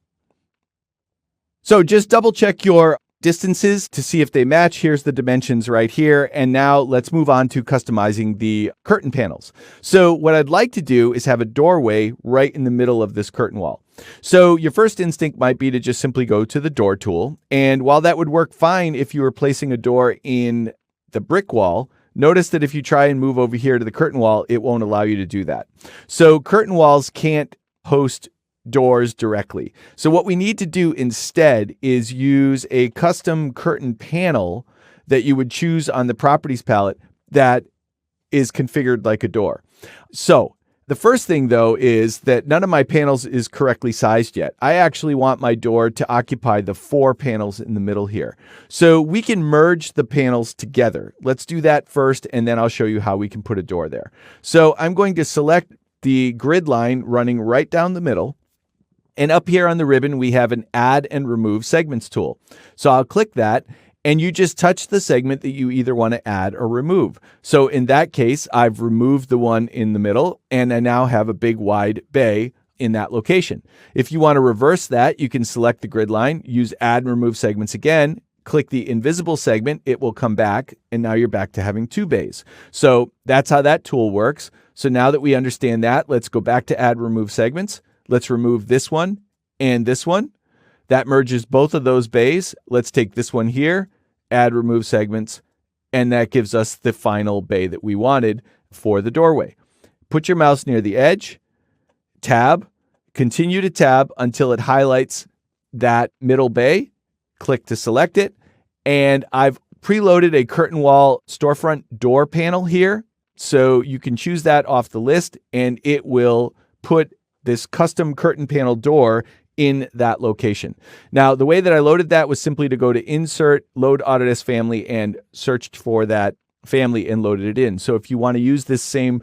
So just double check your distances to see if they match. Here's the dimensions right here. And now let's move on to customizing the curtain panels. So what I'd like to do is have a doorway right in the middle of this curtain wall. So your first instinct might be to just simply go to the door tool. And while that would work fine if you were placing a door in the brick wall, notice that if you try and move over here to the curtain wall, it won't allow you to do that. So curtain walls can't host doors directly. So what we need to do instead is use a custom curtain panel that you would choose on the properties palette that is configured like a door. So the first thing, though, is that none of my panels is correctly sized yet. I actually want my door to occupy the 4 panels in the middle here. So we can merge the panels together. Let's do that first, and then I'll show you how we can put a door there. So I'm going to select the grid line running right down the middle. And up here on the ribbon, we have an Add and Remove Segments tool. So I'll click that, and you just touch the segment that you either want to add or remove. So in that case, I've removed the one in the middle, and I now have a big wide bay in that location. If you want to reverse that, you can select the grid line, use Add and Remove Segments again, click the invisible segment, it will come back, and now you're back to having 2 bays. So that's how that tool works. So now that we understand that, let's go back to Add Remove Segments. Let's remove this one and this one. That merges both of those bays. Let's take this one here, add remove segments, and that gives us the final bay that we wanted for the doorway. Put your mouse near the edge, tab, continue to tab until it highlights that middle bay. Click to select it. And I've preloaded a curtain wall storefront door panel here. So you can choose that off the list, and it will put this custom curtain panel door in that location. Now, the way that I loaded that was simply to go to Insert, Load Autodesk Family, and searched for that family and loaded it in. So if you want to use this same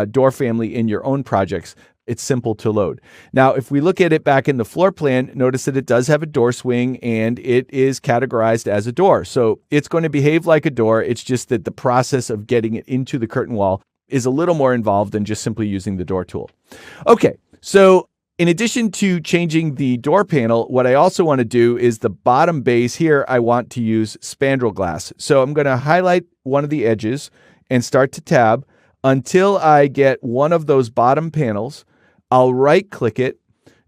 door family in your own projects, it's simple to load. Now, if we look at it back in the floor plan, notice that it does have a door swing and it is categorized as a door. So it's going to behave like a door. It's just that the process of getting it into the curtain wall is a little more involved than just simply using the door tool. Okay, so in addition to changing the door panel, what I also want to do is the bottom base here, I want to use spandrel glass. So I'm going to highlight one of the edges and start to tab until I get one of those bottom panels. I'll right click it,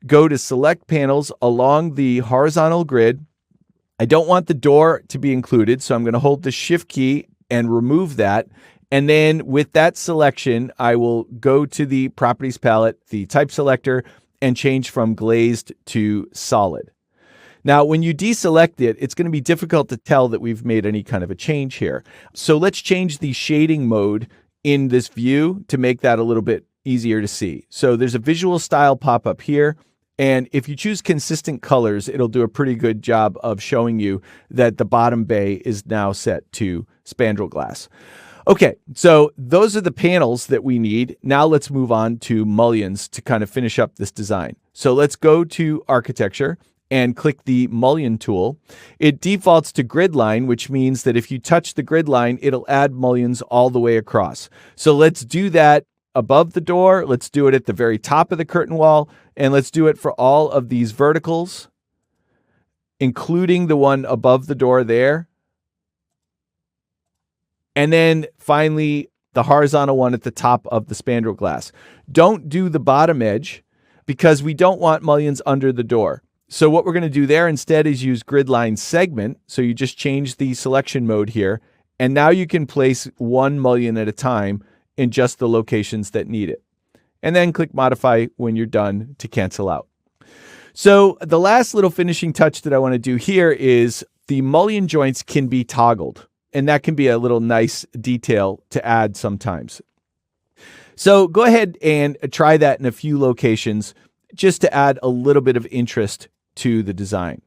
go to select panels along the horizontal grid. I don't want the door to be included, so I'm going to hold the Shift key and remove that. And then with that selection, I will go to the Properties palette, the Type selector, and change from glazed to solid. Now, when you deselect it, it's going to be difficult to tell that we've made any kind of a change here. So let's change the shading mode in this view to make that a little bit easier to see. So there's a visual style pop-up here. And if you choose consistent colors, it'll do a pretty good job of showing you that the bottom bay is now set to spandrel glass. Okay, so those are the panels that we need. Now let's move on to mullions to kind of finish up this design. So let's go to architecture and click the mullion tool. It defaults to grid line, which means that if you touch the grid line, it'll add mullions all the way across. So let's do that above the door. Let's do it at the very top of the curtain wall. And let's do it for all of these verticals, including the one above the door there. And then finally, the horizontal one at the top of the spandrel glass. Don't do the bottom edge because we don't want mullions under the door. So what we're going to do there instead is use grid line segment. So you just change the selection mode here. And now you can place one mullion at a time in just the locations that need it. And then click modify when you're done to cancel out. So the last little finishing touch that I want to do here is the mullion joints can be toggled. And that can be a little nice detail to add sometimes. So go ahead and try that in a few locations just to add a little bit of interest to the design.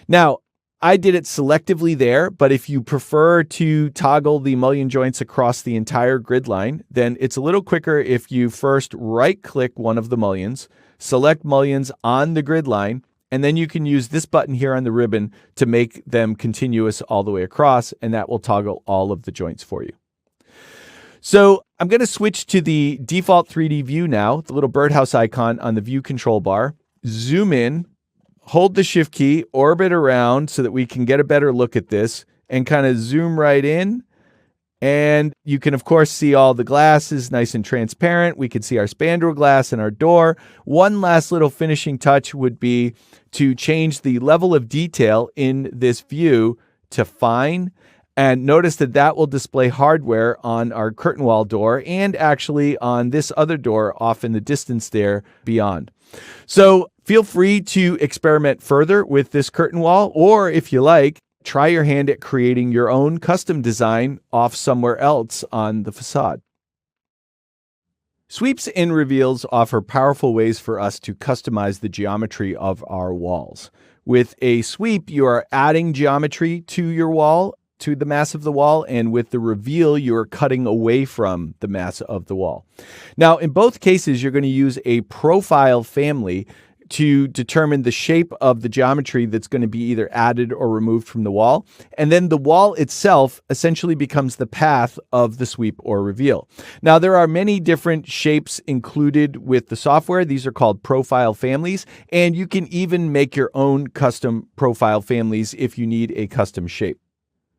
Now, I did it selectively there, but if you prefer to toggle the mullion joints across the entire grid line, then it's a little quicker if you first right-click one of the mullions, select mullions on the grid line, and then you can use this button here on the ribbon to make them continuous all the way across, and that will toggle all of the joints for you. So I'm going to switch to the default 3D view now, the little birdhouse icon on the view control bar. Zoom in, hold the Shift key, orbit around so that we can get a better look at this, and kind of zoom right in. And you can, of course, see all the glasses nice and transparent. We can see our spandrel glass and our door. One last little finishing touch would be to change the level of detail in this view to fine. And notice that that will display hardware on our curtain wall door and actually on this other door off in the distance there beyond. So feel free to experiment further with this curtain wall, or if you like, try your hand at creating your own custom design off somewhere else on the facade. Sweeps and reveals offer powerful ways for us to customize the geometry of our walls. With a sweep, you are adding geometry to your wall, to the mass of the wall, and with the reveal, you're cutting away from the mass of the wall. Now, in both cases, you're going to use a profile family to determine the shape of the geometry that's going to be either added or removed from the wall. And then the wall itself essentially becomes the path of the sweep or reveal. Now, there are many different shapes included with the software. These are called profile families, and you can even make your own custom profile families if you need a custom shape.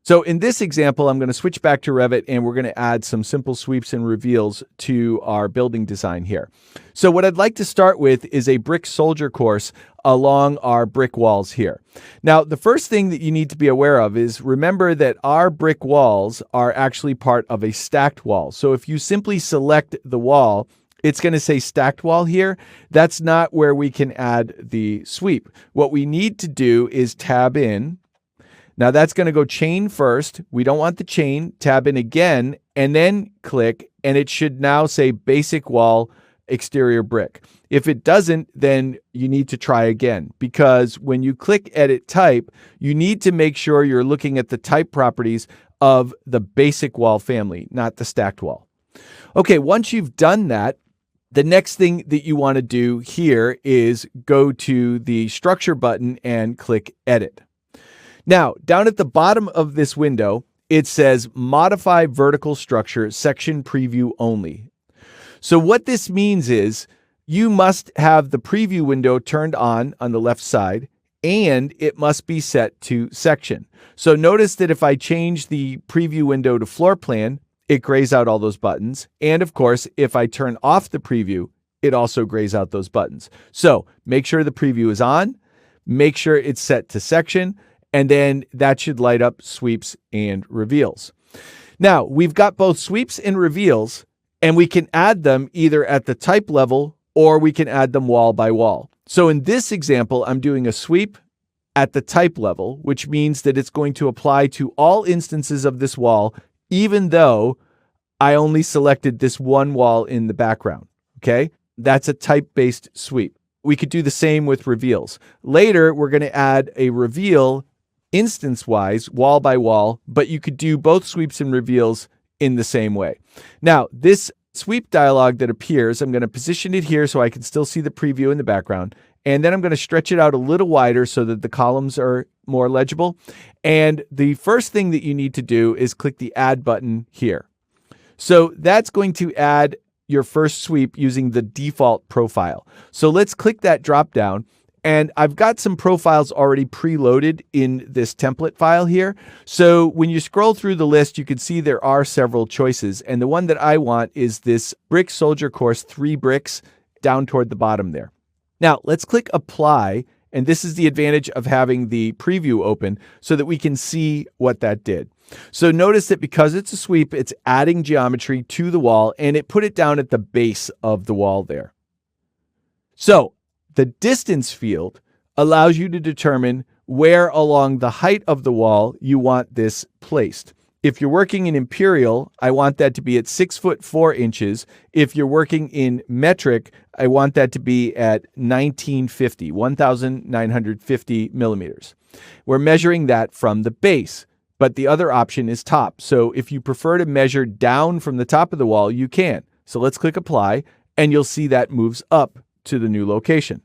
So in this example, I'm going to switch back to Revit and we're going to add some simple sweeps and reveals to our building design here. So what I'd like to start with is a brick soldier course along our brick walls here. Now, the first thing that you need to be aware of is remember that our brick walls are actually part of a stacked wall. So if you simply select the wall, it's going to say stacked wall here. That's not where we can add the sweep. What we need to do is tab in. Now that's going to go chain first. We don't want the chain. Tab in again and then click, and it should now say basic wall exterior brick. If it doesn't, then you need to try again, because when you click edit type, you need to make sure you're looking at the type properties of the basic wall family, not the stacked wall. Okay, once you've done that, the next thing that you want to do here is go to the structure button and click edit. Now, down at the bottom of this window, it says Modify Vertical Structure Section Preview Only. So what this means is you must have the preview window turned on the left side, and it must be set to section. So notice that if I change the preview window to floor plan, it grays out all those buttons. And of course, if I turn off the preview, it also grays out those buttons. So make sure the preview is on, make sure it's set to section, and then that should light up sweeps and reveals. Now, we've got both sweeps and reveals, and we can add them either at the type level or we can add them wall by wall. So in this example, I'm doing a sweep at the type level, which means that it's going to apply to all instances of this wall, even though I only selected this one wall in the background, okay? That's a type-based sweep. We could do the same with reveals. Later, we're going to add a reveal instance-wise, wall by wall, but you could do both sweeps and reveals in the same way. Now, this sweep dialog that appears, I'm going to position it here so I can still see the preview in the background. And then I'm going to stretch it out a little wider so that the columns are more legible. And the first thing that you need to do is click the Add button here. So that's going to add your first sweep using the default profile. So let's click that drop down. And I've got some profiles already preloaded in this template file here. So when you scroll through the list, you can see there are several choices. And the one that I want is this Brick Soldier Course 3 bricks down toward the bottom there. Now let's click Apply. And this is the advantage of having the preview open so that we can see what that did. So notice that because it's a sweep, it's adding geometry to the wall and it put it down at the base of the wall there. So the distance field allows you to determine where along the height of the wall you want this placed. If you're working in imperial, I want that to be at 6 foot 4 inches. If you're working in metric, I want that to be at 1950 millimeters. We're measuring that from the base, but the other option is top. So if you prefer to measure down from the top of the wall, you can. So let's click Apply, and you'll see that moves up to the new location.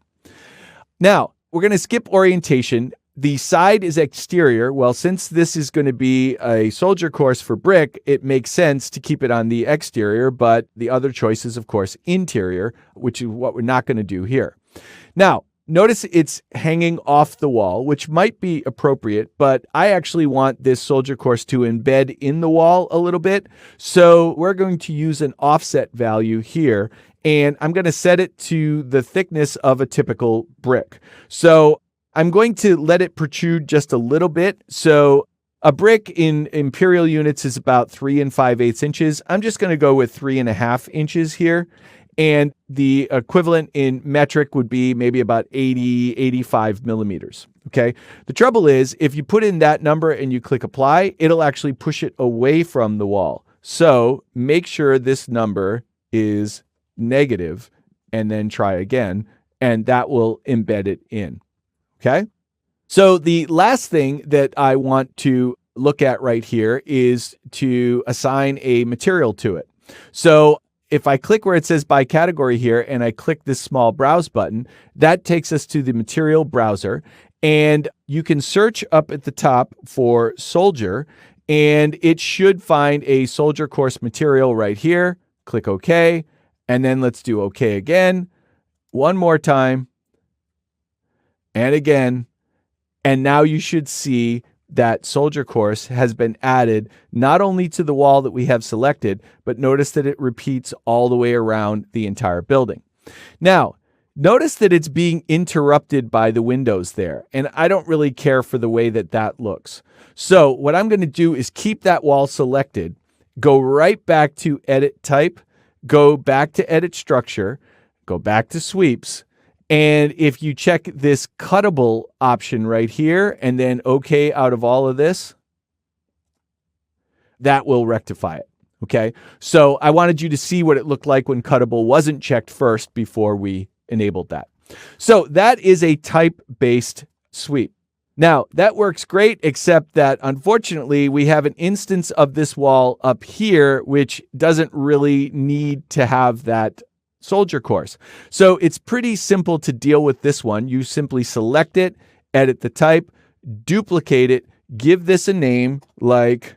Now, we're going to skip orientation. The side is exterior. Well, since this is going to be a soldier course for brick, it makes sense to keep it on the exterior, but the other choice is, of course, interior, which is what we're not going to do here. Now, notice it's hanging off the wall, which might be appropriate, but I actually want this soldier course to embed in the wall a little bit. So we're going to use an offset value here, and I'm going to set it to the thickness of a typical brick. So I'm going to let it protrude just a little bit. So a brick in imperial units is about 3 5/8 inches. I'm just going to go with 3.5 inches here. And the equivalent in metric would be maybe about 85 millimeters. Okay. The trouble is, if you put in that number and you click Apply, it'll actually push it away from the wall. So make sure this number is negative and then try again, and that will embed it in. Okay. So the last thing that I want to look at right here is to assign a material to it. So if I click where it says by category here and I click this small browse button, that takes us to the material browser, and you can search up at the top for soldier, and it should find a soldier course material right here. Click OK, and then let's do OK again, one more time, and again, and now you should see that soldier course has been added not only to the wall that we have selected, but notice that it repeats all the way around the entire building. Now, notice that it's being interrupted by the windows there, and I don't really care for the way that that looks. So what I'm going to do is keep that wall selected, go right back to Edit Type, go back to Edit Structure, go back to Sweeps, and if you check this cuttable option right here and then OK out of all of this, that will rectify it. Okay. So I wanted you to see what it looked like when cuttable wasn't checked first before we enabled that. So that is a type-based sweep. Now that works great, except that unfortunately we have an instance of this wall up here, which doesn't really need to have that soldier course. So it's pretty simple to deal with this one. You simply select it, edit the type, duplicate it, give this a name like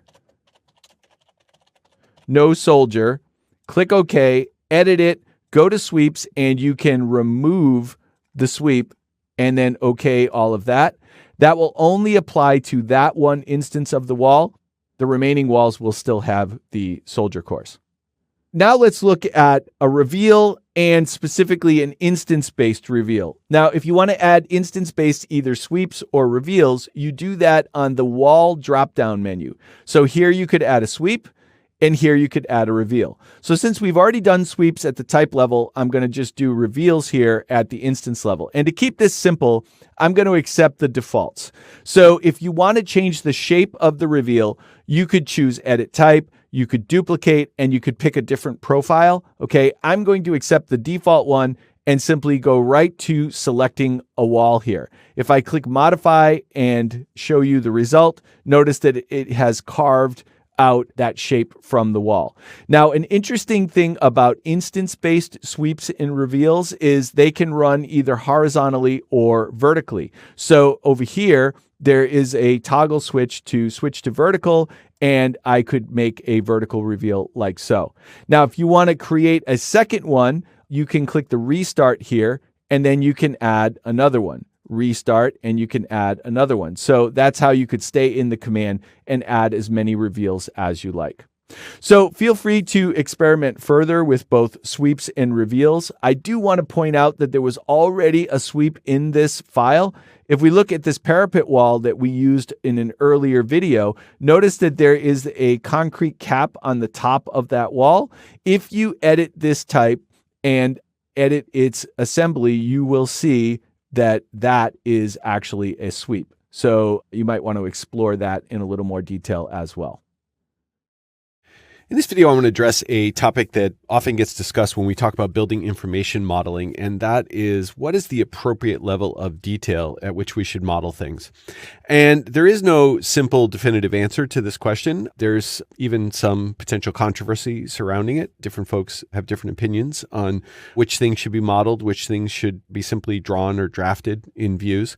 no soldier, click OK, edit it, go to sweeps, and you can remove the sweep and then OK all of that. That will only apply to that one instance of the wall. The remaining walls will still have the soldier course. Now let's look at a reveal and specifically an instance-based reveal. Now, if you want to add instance-based either sweeps or reveals, you do that on the wall drop-down menu. So here you could add a sweep, and here you could add a reveal. So since we've already done sweeps at the type level, I'm going to just do reveals here at the instance level. And to keep this simple, I'm going to accept the defaults. So if you want to change the shape of the reveal, you could choose edit type, you could duplicate, and you could pick a different profile. Okay, I'm going to accept the default one and simply go right to selecting a wall here. If I click modify and show you the result, notice that it has carved out that shape from the wall. Now, an interesting thing about instance-based sweeps and reveals is they can run either horizontally or vertically. So over here, there is a toggle switch to vertical, and I could make a vertical reveal like so. Now, if you want to create a second one, you can click the restart here, and then you can add another one. Restart, and you can add another one. So that's how you could stay in the command and add as many reveals as you like. So feel free to experiment further with both sweeps and reveals. I do want to point out that there was already a sweep in this file. If we look at this parapet wall that we used in an earlier video, notice that there is a concrete cap on the top of that wall. If you edit this type and edit its assembly, you will see that that is actually a sweep. So you might want to explore that in a little more detail as well. In this video, I want to address a topic that often gets discussed when we talk about building information modeling, and that is what is the appropriate level of detail at which we should model things. And there is no simple definitive answer to this question. There's even some potential controversy surrounding it. Different folks have different opinions on which things should be modeled, which things should be simply drawn or drafted in views.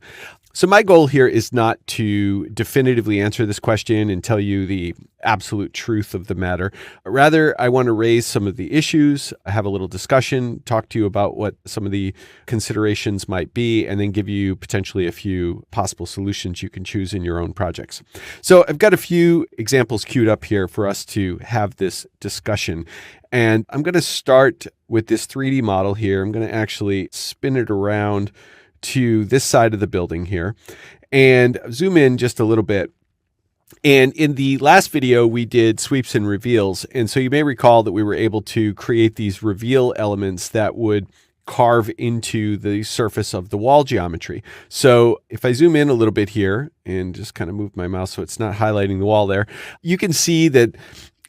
So my goal here is not to definitively answer this question and tell you the absolute truth of the matter. Rather, I want to raise some of the issues, have a little discussion, talk to you about what some of the considerations might be, and then give you potentially a few possible solutions you can choose in your own projects. So I've got a few examples queued up here for us to have this discussion. And I'm going to start with this 3D model here. I'm going to actually spin it around to this side of the building here and zoom in just a little bit. And in the last video, we did sweeps and reveals. And so you may recall that we were able to create these reveal elements that would carve into the surface of the wall geometry. So if I zoom in a little bit here and just kind of move my mouse so it's not highlighting the wall there, you can see that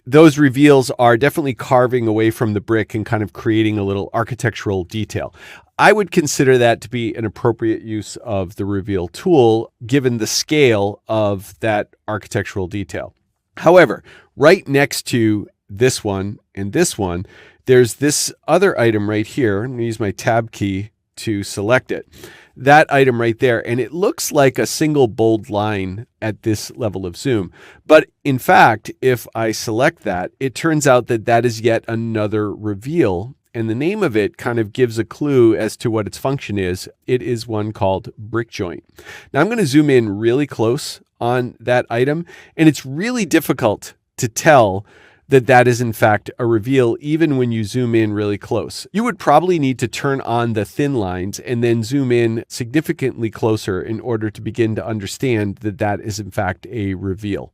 those reveals are definitely carving away from the brick and kind of creating a little architectural detail. I would consider that to be an appropriate use of the reveal tool, given the scale of that architectural detail. However, right next to this one and this one, there's this other item right here. I'm going to use my tab key to select it. That item right there, and it looks like a single bold line at this level of zoom. But in fact, if I select that, it turns out that that is yet another reveal, and the name of it kind of gives a clue as to what its function is. It is one called brick joint. Now I'm going to zoom in really close on that item, and it's really difficult to tell that that is in fact a reveal even when you zoom in really close. You would probably need to turn on the thin lines and then zoom in significantly closer in order to begin to understand that that is in fact a reveal.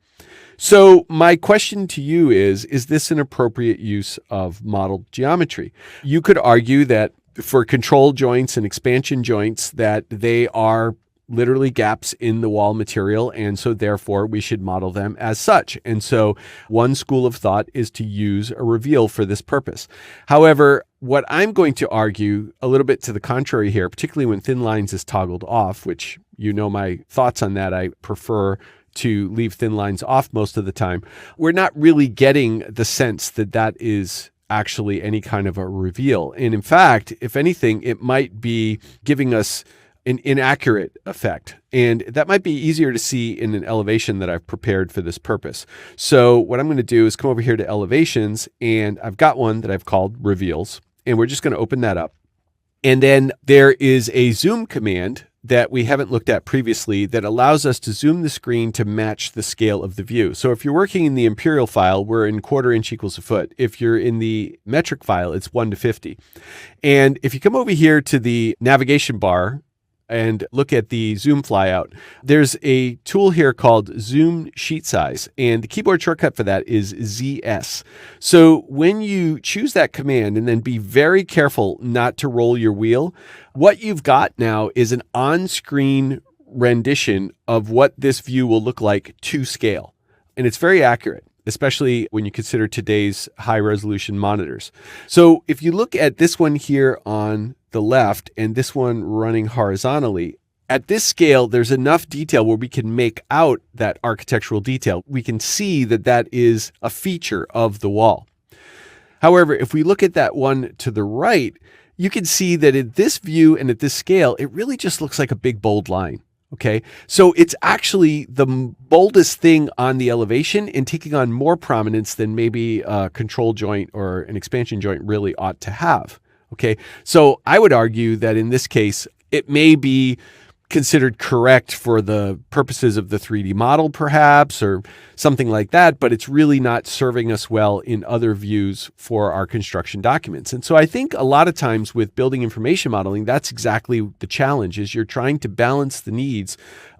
So my question to you is this an appropriate use of modeled geometry? You could argue that for control joints and expansion joints that they are literally gaps in the wall material, and so therefore we should model them as such. And so one school of thought is to use a reveal for this purpose. However, what I'm going to argue a little bit to the contrary here, particularly when thin lines is toggled off, which you know my thoughts on that, I prefer to leave thin lines off most of the time. We're not really getting the sense that that is actually any kind of a reveal. And in fact, if anything, it might be giving us an inaccurate effect. And that might be easier to see in an elevation that I've prepared for this purpose. So what I'm going to do is come over here to elevations, and I've got one that I've called reveals, and we're just going to open that up. And then there is a zoom command that we haven't looked at previously that allows us to zoom the screen to match the scale of the view. So if you're working in the imperial file, we're in 1/4 inch equals a foot. If you're in the metric file, it's 1:50. And if you come over here to the navigation bar and look at the zoom flyout, there's a tool here called zoom sheet size. And the keyboard shortcut for that is ZS. So when you choose that command and then be very careful not to roll your wheel, what you've got now is an on-screen rendition of what this view will look like to scale. And it's very accurate, especially when you consider today's high resolution monitors. So if you look at this one here on the left and this one running horizontally, at this scale, there's enough detail where we can make out that architectural detail. We can see that that is a feature of the wall. However, if we look at that one to the right, you can see that in this view and at this scale, it really just looks like a big bold line. Okay, so it's actually the boldest thing on the elevation and taking on more prominence than maybe a control joint or an expansion joint really ought to have. Okay, so I would argue that in this case, it may be considered correct for the purposes of the 3D model, perhaps, or something like that, but it's really not serving us well in other views for our construction documents. And so I think a lot of times with building information modeling, that's exactly the challenge, is you're trying to balance the needs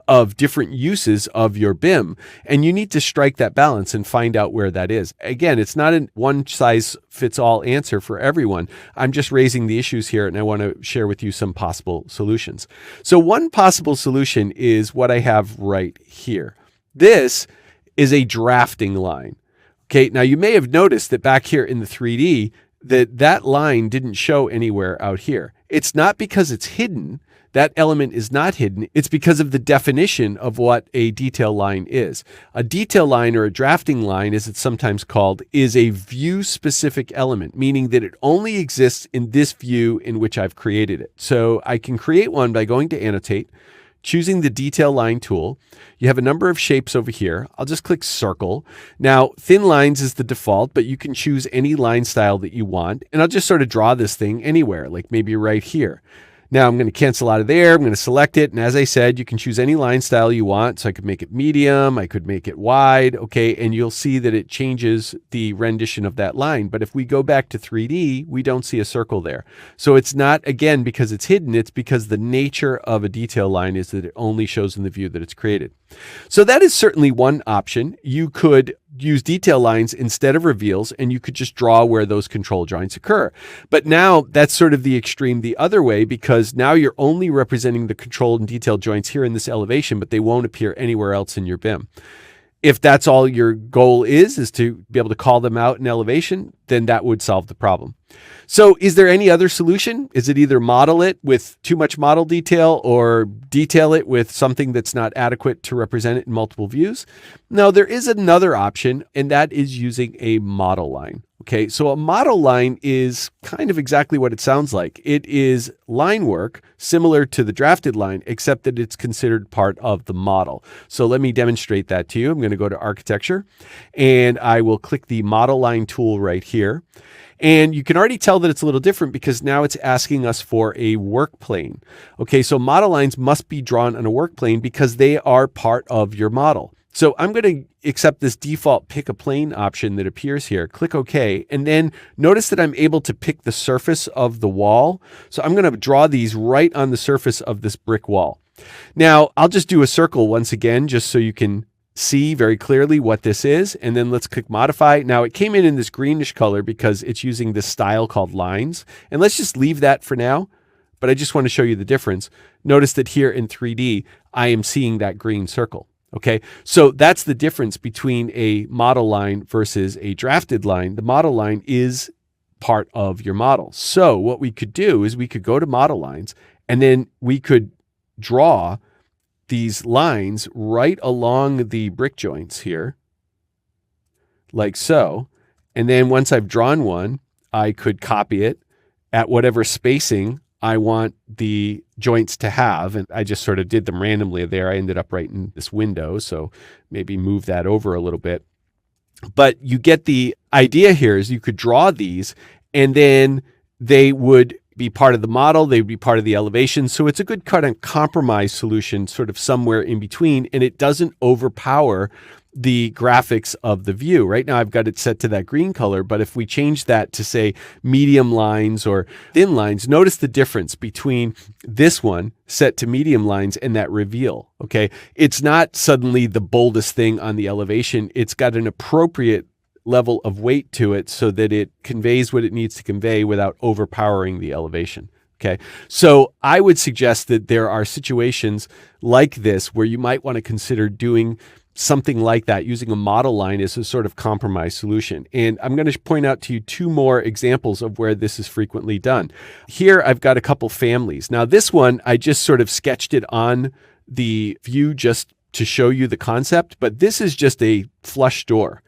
of different uses of your BIM, and you need to strike that balance and find out where that is. Again, it's not a one-size-fits-all answer for everyone. I'm just raising the issues here, and I want to share with you some possible solutions. So one possible solution is what I have right here. This is a drafting line. Okay, now you may have noticed that back here in the 3D, that line didn't show anywhere out here. It's not because it's hidden. That element is not hidden. It's because of the definition of what a detail line is. A detail line, or a drafting line as it's sometimes called, is a view-specific element, meaning that it only exists in this view in which I've created it. So I can create one by going to Annotate, choosing the Detail Line tool. You have a number of shapes over here. I'll just click Circle. Now, thin lines is the default, but you can choose any line style that you want. And I'll just sort of draw this thing anywhere, like maybe right here. Now I'm going to cancel out of there. I'm going to select it. And as I said, you can choose any line style you want. So I could make it medium. I could make it wide. Okay. And you'll see that it changes the rendition of that line. But if we go back to 3D, we don't see a circle there. So it's not, again, because it's hidden. It's because the nature of a detail line is that it only shows in the view that it's created. So that is certainly one option. You could use detail lines instead of reveals, and you could just draw where those control joints occur. But now that's sort of the extreme the other way, because now you're only representing the control and detail joints here in this elevation, but they won't appear anywhere else in your BIM. If that's all your goal is to be able to call them out in elevation, then that would solve the problem. So is there any other solution? Is it either model it with too much model detail or detail it with something that's not adequate to represent it in multiple views? No, there is another option, and that is using a model line. Okay, so a model line is kind of exactly what it sounds like. It is line work similar to the drafted line, except that it's considered part of the model. So let me demonstrate that to you. I'm going to go to Architecture, and I will click the Model Line tool right here. And you can already tell that it's a little different because now it's asking us for a work plane. Okay, so model lines must be drawn on a work plane because they are part of your model. So I'm going to accept this default pick a plane option that appears here, click OK, and then notice that I'm able to pick the surface of the wall. So I'm going to draw these right on the surface of this brick wall. Now, I'll just do a circle once again, just so you can see very clearly what this is. And then let's click Modify. Now, it came in this greenish color because it's using this style called lines. And let's just leave that for now. But I just want to show you the difference. Notice that here in 3D, I am seeing that green circle. Okay, so that's the difference between a model line versus a drafted line. The model line is part of your model. So what we could do is we could go to model lines, and then we could draw these lines right along the brick joints here, like so. And then once I've drawn one, I could copy it at whatever spacing I want the joints to have. And I just sort of did them randomly there. I ended up right in this window. So maybe move that over a little bit. But you get the idea here is you could draw these and then they would be part of the model. They'd be part of the elevation. So it's a good kind of compromise solution, sort of somewhere in between, and it doesn't overpower the graphics of the view. Right now I've got it set to that green color, but if we change that to say medium lines or thin lines, notice the difference between this one set to medium lines and that reveal, okay? It's not suddenly the boldest thing on the elevation. It's got an appropriate level of weight to it so that it conveys what it needs to convey without overpowering the elevation. Okay, so I would suggest that there are situations like this where you might want to consider doing something like that, using a model line as a sort of compromise solution. And I'm going to point out to you two more examples of where this is frequently done. Here, I've got a couple families. Now, this one, I just sort of sketched it on the view just to show you the concept, but this is just a flush door.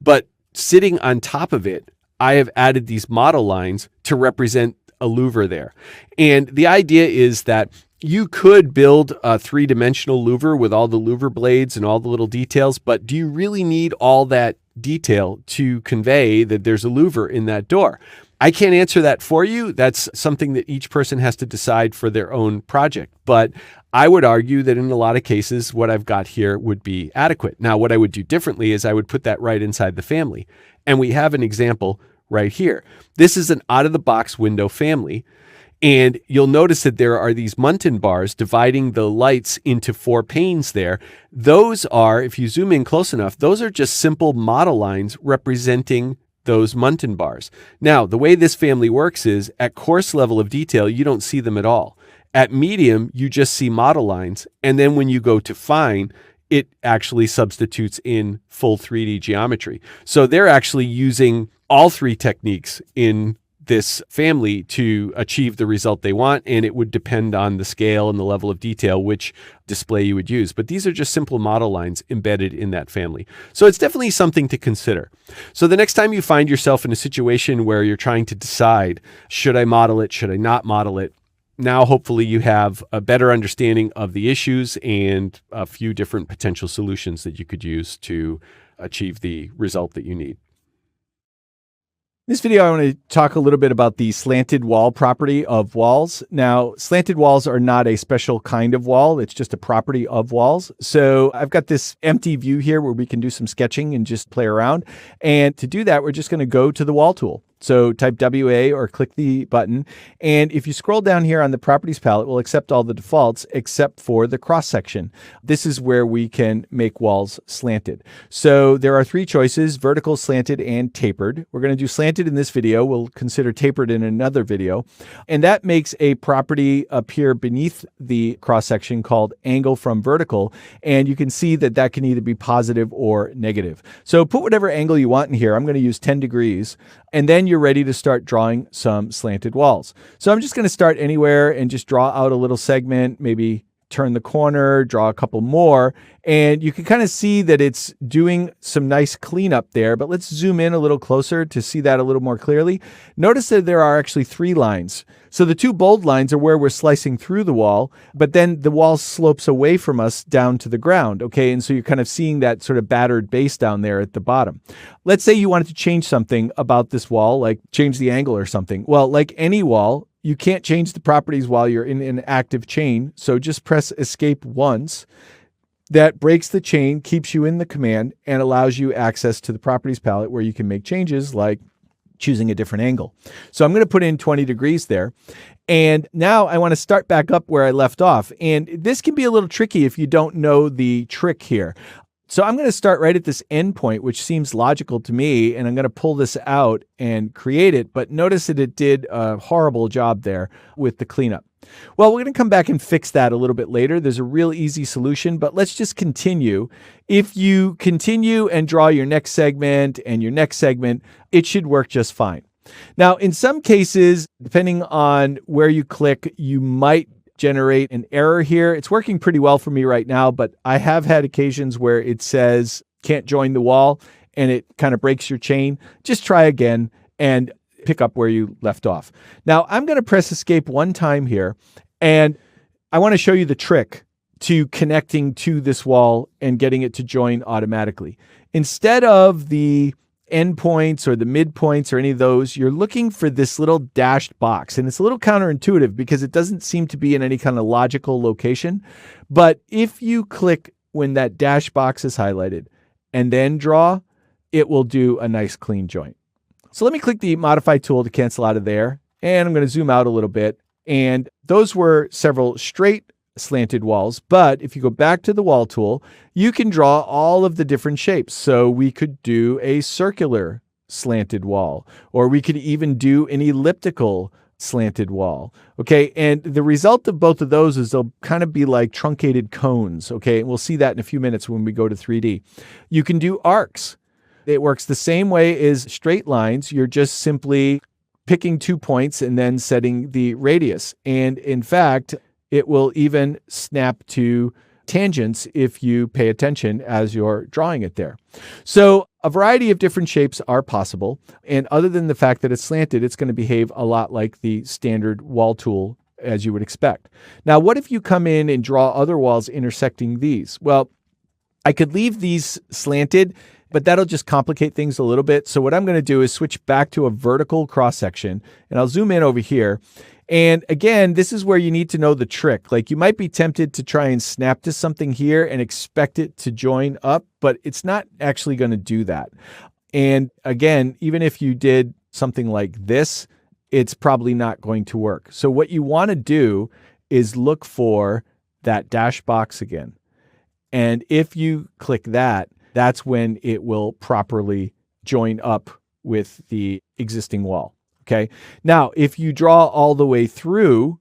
But sitting on top of it, I have added these model lines to represent a louver there. And the idea is that you could build a three-dimensional louver with all the louver blades and all the little details, but do you really need all that detail to convey that there's a louver in that door? I can't answer that for you. That's something that each person has to decide for their own project. But I would argue that in a lot of cases, what I've got here would be adequate. Now, what I would do differently is I would put that right inside the family. And we have an example right here. This is an out-of-the-box window family. And you'll notice that there are these muntin bars dividing the lights into 4 panes there. Those are, if you zoom in close enough, those are just simple model lines representing those muntin bars. Now, the way this family works is at coarse level of detail, you don't see them at all. At medium, you just see model lines. And then when you go to fine, it actually substitutes in full 3D geometry. So they're actually using all 3 techniques in this family to achieve the result they want, and it would depend on the scale and the level of detail which display you would use. But these are just simple model lines embedded in that family. So it's definitely something to consider. So the next time you find yourself in a situation where you're trying to decide, should I model it, should I not model it? Now, hopefully you have a better understanding of the issues and a few different potential solutions that you could use to achieve the result that you need. In this video, I want to talk a little bit about the slanted wall property of walls. Now, slanted walls are not a special kind of wall. It's just a property of walls. So I've got this empty view here where we can do some sketching and just play around. And to do that, we're just going to go to the wall tool. So type WA or click the button. And if you scroll down here on the properties palette, we'll accept all the defaults except for the cross section. This is where we can make walls slanted. So there are 3 choices: vertical, slanted, and tapered. We're going to do slanted in this video. We'll consider tapered in another video. And that makes a property appear beneath the cross section called angle from vertical. And you can see that that can either be positive or negative. So put whatever angle you want in here. I'm going to use 10 degrees. And then you're ready to start drawing some slanted walls. So I'm just going to start anywhere and just draw out a little segment, maybe turn the corner, draw a couple more, and you can kind of see that it's doing some nice cleanup there, but let's zoom in a little closer to see that a little more clearly. Notice that there are actually 3 lines. So the 2 bold lines are where we're slicing through the wall, but then the wall slopes away from us down to the ground, okay? And so you're kind of seeing that sort of battered base down there at the bottom. Let's say you wanted to change something about this wall, like change the angle or something. Well, like any wall, you can't change the properties while you're in an active chain. So just press escape once. That breaks the chain, keeps you in the command, and allows you access to the properties palette where you can make changes like choosing a different angle. So I'm going to put in 20 degrees there. And now I want to start back up where I left off. And this can be a little tricky if you don't know the trick here. So I'm going to start right at this endpoint, which seems logical to me, and I'm going to pull this out and create it. But notice that it did a horrible job there with the cleanup. Well, we're going to come back and fix that a little bit later. There's a real easy solution, but let's just continue. If you continue and draw your next segment and your next segment, it should work just fine. Now, in some cases, depending on where you click, you might generate an error here. It's working pretty well for me right now, but I have had occasions where it says can't join the wall and it kind of breaks your chain. Just try again and pick up where you left off. Now I'm going to press escape one time here, and I want to show you the trick to connecting to this wall and getting it to join automatically. Instead of the endpoints or the midpoints or any of those, you're looking for this little dashed box. And it's a little counterintuitive because it doesn't seem to be in any kind of logical location. But if you click when that dash box is highlighted and then draw, it will do a nice clean joint. So let me click the modify tool to cancel out of there. And I'm going to zoom out a little bit. And those were several straight slanted walls. But if you go back to the wall tool, you can draw all of the different shapes. So we could do a circular slanted wall, or we could even do an elliptical slanted wall. Okay. And the result of both of those is they'll kind of be like truncated cones. Okay. And we'll see that in a few minutes when we go to 3D. You can do arcs. It works the same way as straight lines. You're just simply picking 2 points and then setting the radius. And in fact, it will even snap to tangents if you pay attention as you're drawing it there. So a variety of different shapes are possible. And other than the fact that it's slanted, it's going to behave a lot like the standard wall tool as you would expect. Now, what if you come in and draw other walls intersecting these? Well, I could leave these slanted, but that'll just complicate things a little bit. So what I'm going to do is switch back to a vertical cross section, and I'll zoom in over here. And again, this is where you need to know the trick. Like you might be tempted to try and snap to something here and expect it to join up, but it's not actually going to do that. And again, even if you did something like this, it's probably not going to work. So what you want to do is look for that dash box again. And if you click that, that's when it will properly join up with the existing wall. Okay. Now, if you draw all the way through,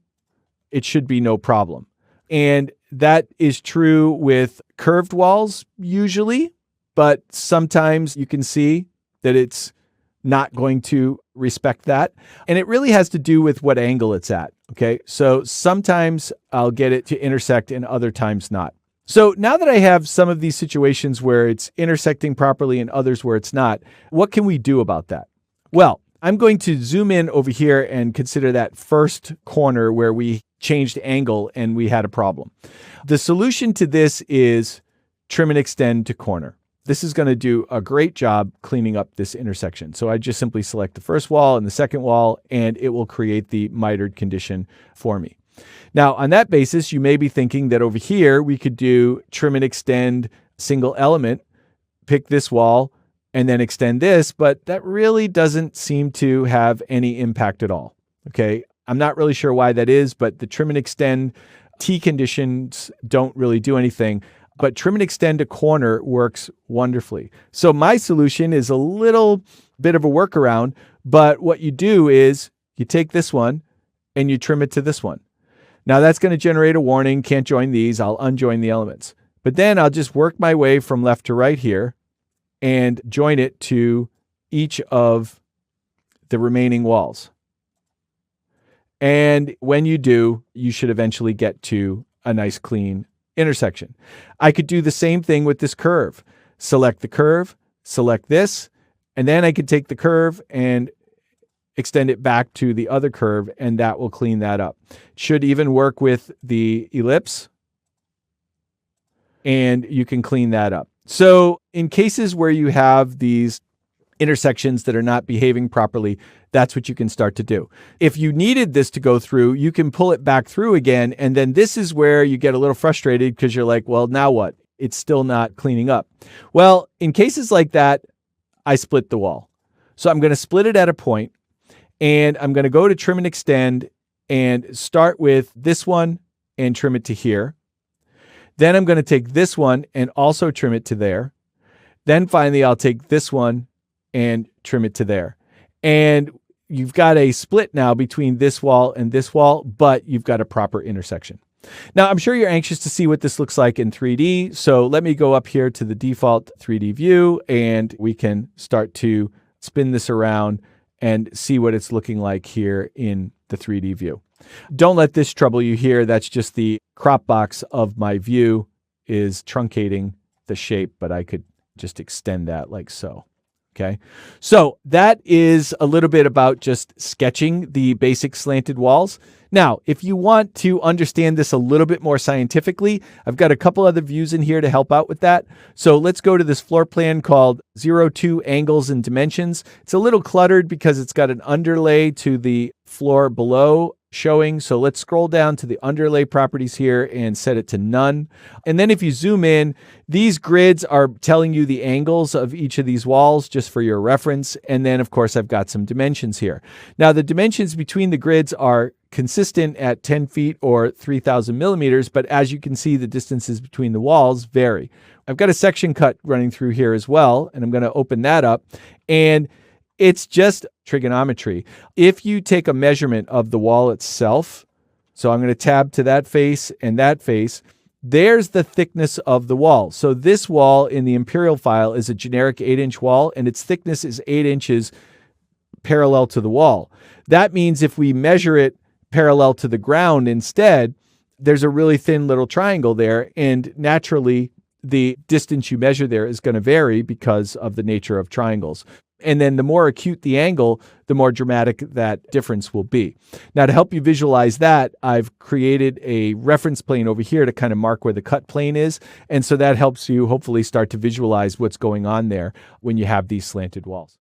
it should be no problem. And that is true with curved walls usually, but sometimes you can see that it's not going to respect that. And it really has to do with what angle it's at. Okay. So sometimes I'll get it to intersect and other times not. So now that I have some of these situations where it's intersecting properly and others where it's not, what can we do about that? Well, I'm going to zoom in over here and consider that first corner where we changed angle and we had a problem. The solution to this is trim and extend to corner. This is going to do a great job cleaning up this intersection. So I just simply select the first wall and the second wall, and it will create the mitered condition for me. Now, on that basis, you may be thinking that over here, we could do trim and extend single element, pick this wall, and then extend this, but that really doesn't seem to have any impact at all. Okay. I'm not really sure why that is, but the trim and extend T conditions don't really do anything, but trim and extend a corner works wonderfully. So my solution is a little bit of a workaround, but what you do is you take this one and you trim it to this one. Now that's going to generate a warning, can't join these. I'll unjoin the elements, but then I'll just work my way from left to right here and join it to each of the remaining walls. And when you do, you should eventually get to a nice clean intersection. I could do the same thing with this curve. Select the curve, select this, and then I could take the curve and extend it back to the other curve, and that will clean that up. Should even work with the ellipse, and you can clean that up. So in cases where you have these intersections that are not behaving properly, that's what you can start to do. If you needed this to go through, you can pull it back through again. And then this is where you get a little frustrated because you're like, well, now what? It's still not cleaning up. Well, in cases like that, I split the wall. So I'm going to split it at a point, and I'm going to go to trim and extend and start with this one and trim it to here. Then I'm going to take this one and also trim it to there. Then finally, I'll take this one and trim it to there. And you've got a split now between this wall and this wall, but you've got a proper intersection. Now, I'm sure you're anxious to see what this looks like in 3D. So let me go up here to the default 3D view, and we can start to spin this around and see what it's looking like here in the 3D view. Don't let this trouble you here. That's just the crop box of my view is truncating the shape, but I could just extend that like so. Okay, so that is a little bit about just sketching the basic slanted walls. Now, if you want to understand this a little bit more scientifically, I've got a couple other views in here to help out with that. So let's go to this floor plan called 02 Angles and Dimensions. It's a little cluttered because it's got an underlay to the floor below showing. So let's scroll down to the underlay properties here and set it to none. And then if you zoom in, these grids are telling you the angles of each of these walls just for your reference. And then of course, I've got some dimensions here. Now the dimensions between the grids are consistent at 10 feet or 3,000 millimeters, but as you can see, the distances between the walls vary. I've got a section cut running through here as well, and I'm going to open that up. And it's just trigonometry. If you take a measurement of the wall itself, so I'm going to tab to that face and that face, there's the thickness of the wall. So this wall in the imperial file is a generic 8-inch wall, and its thickness is 8 inches parallel to the wall. That means if we measure it parallel to the ground instead, there's a really thin little triangle there, and naturally the distance you measure there is going to vary because of the nature of triangles. And then the more acute the angle, the more dramatic that difference will be. Now, to help you visualize that, I've created a reference plane over here to kind of mark where the cut plane is. And so that helps you hopefully start to visualize what's going on there when you have these slanted walls.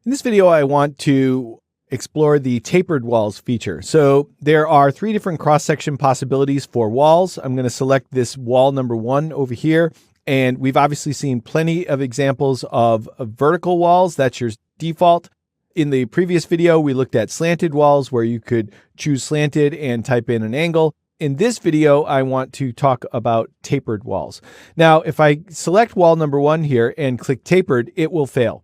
In this video, I want to explore the tapered walls feature. So there are 3 different cross-section possibilities for walls. I'm going to select this wall number 1 over here. And we've obviously seen plenty of examples of vertical walls. That's your default. In the previous video, we looked at slanted walls where you could choose slanted and type in an angle. In this video, I want to talk about tapered walls. Now, if I select wall number 1 here and click tapered, it will fail.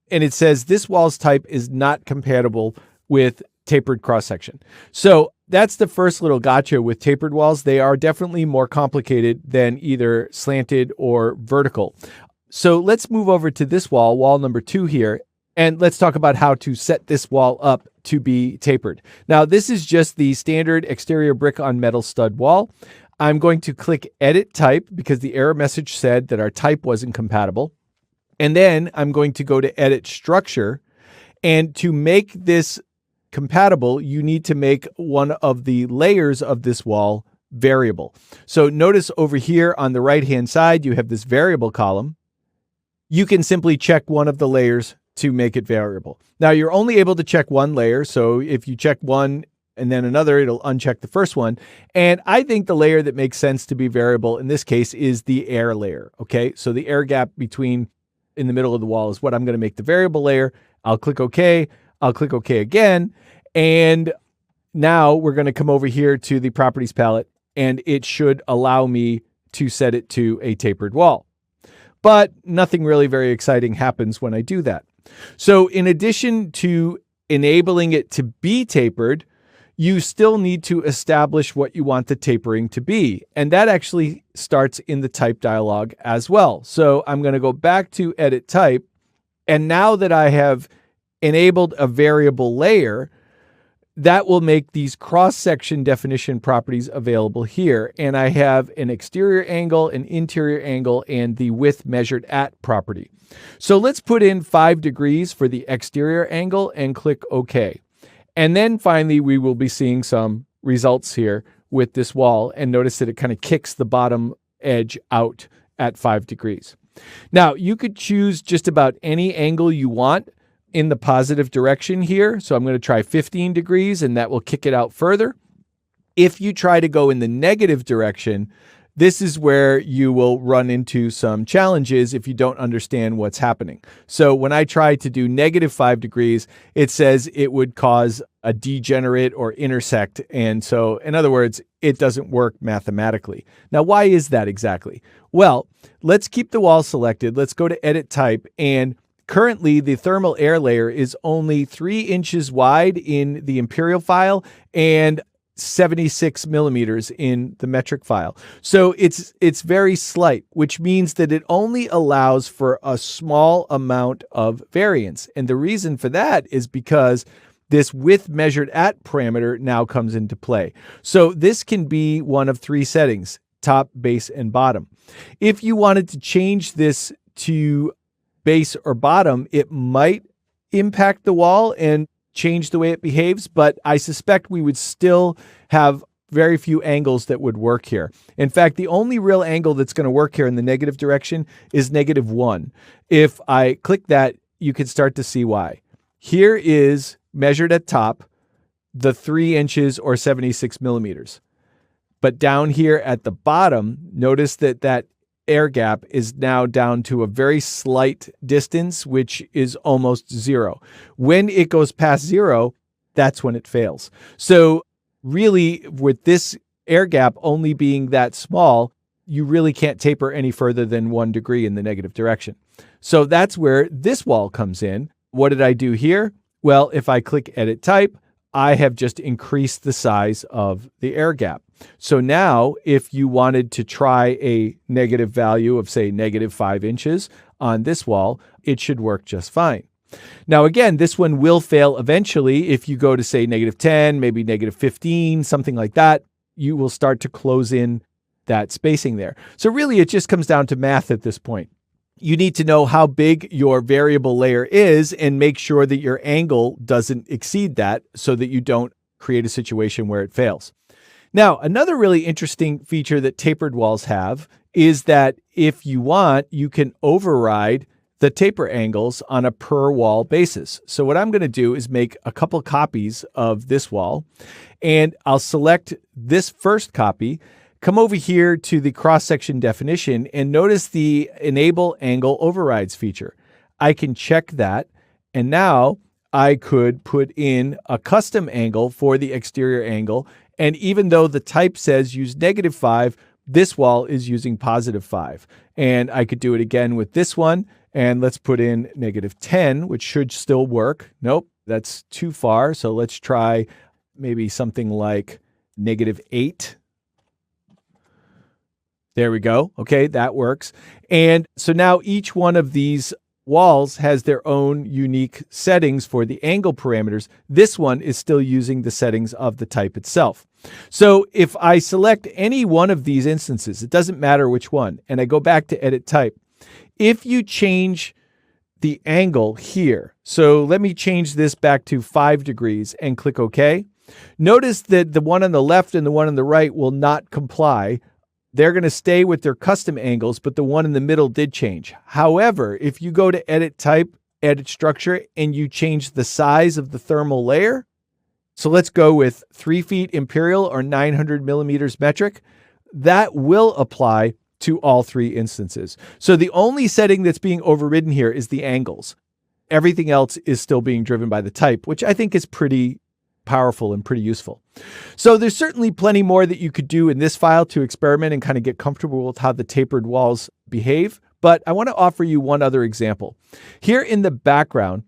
And it says this wall's type is not compatible with tapered cross-section. So that's the first little gotcha with tapered walls. They are definitely more complicated than either slanted or vertical. So let's move over to this wall, wall number 2 here, and let's talk about how to set this wall up to be tapered. Now, this is just the standard exterior brick on metal stud wall. I'm going to click Edit Type because the error message said that our type wasn't compatible. And then I'm going to go to Edit Structure. And to make this compatible, you need to make one of the layers of this wall variable. So notice over here on the right-hand side, you have this variable column. You can simply check one of the layers to make it variable. Now, you're only able to check one layer. So if you check one and then another, it'll uncheck the first one. And I think the layer that makes sense to be variable in this case is the air layer. Okay, so the air gap between in the middle of the wall is what I'm going to make the variable layer. I'll click OK. I'll click OK again. And now we're going to come over here to the properties palette, and it should allow me to set it to a tapered wall. But nothing really very exciting happens when I do that. So in addition to enabling it to be tapered, you still need to establish what you want the tapering to be. And that actually starts in the type dialog as well. So I'm going to go back to Edit Type. And now that I have enabled a variable layer, that will make these cross-section definition properties available here. And I have an exterior angle, an interior angle, and the width measured at property. So let's put in 5 degrees for the exterior angle and click OK. And then finally, we will be seeing some results here with this wall. And notice that it kind of kicks the bottom edge out at 5 degrees. Now, you could choose just about any angle you want in the positive direction here. So I'm going to try 15 degrees and that will kick it out further. If you try to go in the negative direction, this is where you will run into some challenges if you don't understand what's happening. So when I try to do -5 degrees, it says it would cause a degenerate or intersect. And so in other words, it doesn't work mathematically. Now, why is that exactly? Well, let's keep the wall selected. Let's go to Edit Type, and currently, the thermal air layer is only 3 inches wide in the imperial file and 76 millimeters in the metric file. So it's very slight, which means that it only allows for a small amount of variance. And the reason for that is because this width measured at parameter now comes into play. So this can be one of 3 settings: top, base, and bottom. If you wanted to change this to base or bottom, it might impact the wall and change the way it behaves, but I suspect we would still have very few angles that would work here. In fact, the only real angle that's going to work here in the negative direction is -1. If I click that, you can start to see why. Here is, measured at top, the 3 inches or 76 millimeters. But down here at the bottom, notice that that air gap is now down to a very slight distance, which is almost 0. When it goes past 0, that's when it fails. So really, with this air gap only being that small, you really can't taper any further than 1 degree in the negative direction. So that's where this wall comes in. What did I do here? Well, if I click Edit Type, I have just increased the size of the air gap. So now, if you wanted to try a negative value of, say, -5 inches on this wall, it should work just fine. Now, again, this one will fail eventually. If you go to, say, -10, maybe -15, something like that, you will start to close in that spacing there. So really, it just comes down to math at this point. You need to know how big your variable layer is and make sure that your angle doesn't exceed that so that you don't create a situation where it fails. Now, another really interesting feature that tapered walls have is that if you want, you can override the taper angles on a per wall basis. So what I'm going to do is make a couple copies of this wall, and I'll select this first copy, come over here to the cross-section definition, and notice the Enable Angle Overrides feature. I can check that, and now I could put in a custom angle for the exterior angle, and even though the type says use -5, this wall is using +5. And I could do it again with this one, and let's put in -10, which should still work. Nope, that's too far, so let's try maybe something like -8. There we go. Okay, that works. And so now each one of these walls has their own unique settings for the angle parameters. This one is still using the settings of the type itself. So if I select any one of these instances, it doesn't matter which one, and I go back to Edit Type, if you change the angle here, so let me change this back to 5 degrees and click OK. Notice that the one on the left and the one on the right will not comply. They're going to stay with their custom angles, but the one in the middle did change. However, if you go to Edit Type, Edit Structure, and you change the size of the thermal layer, so let's go with 3 feet imperial or 900 millimeters metric, that will apply to all 3 instances. So the only setting that's being overridden here is the angles. Everything else is still being driven by the type, which I think is pretty powerful and pretty useful. So there's certainly plenty more that you could do in this file to experiment and kind of get comfortable with how the tapered walls behave. But I want to offer you one other example. Here in the background,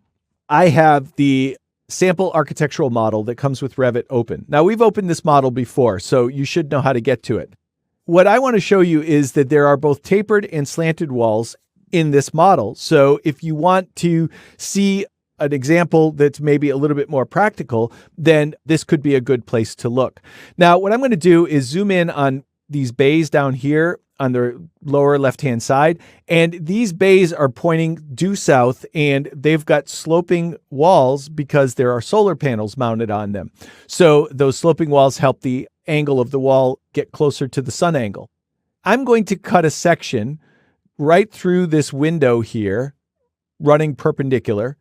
I have the sample architectural model that comes with Revit open. Now, we've opened this model before, so you should know how to get to it. What I want to show you is that there are both tapered and slanted walls in this model. So if you want to see an example that's maybe a little bit more practical, then this could be a good place to look. Now, what I'm going to do is zoom in on these bays down here on the lower left-hand side, and these bays are pointing due south, and they've got sloping walls because there are solar panels mounted on them. So those sloping walls help the angle of the wall get closer to the sun angle. I'm going to cut a section right through this window here, running perpendicular,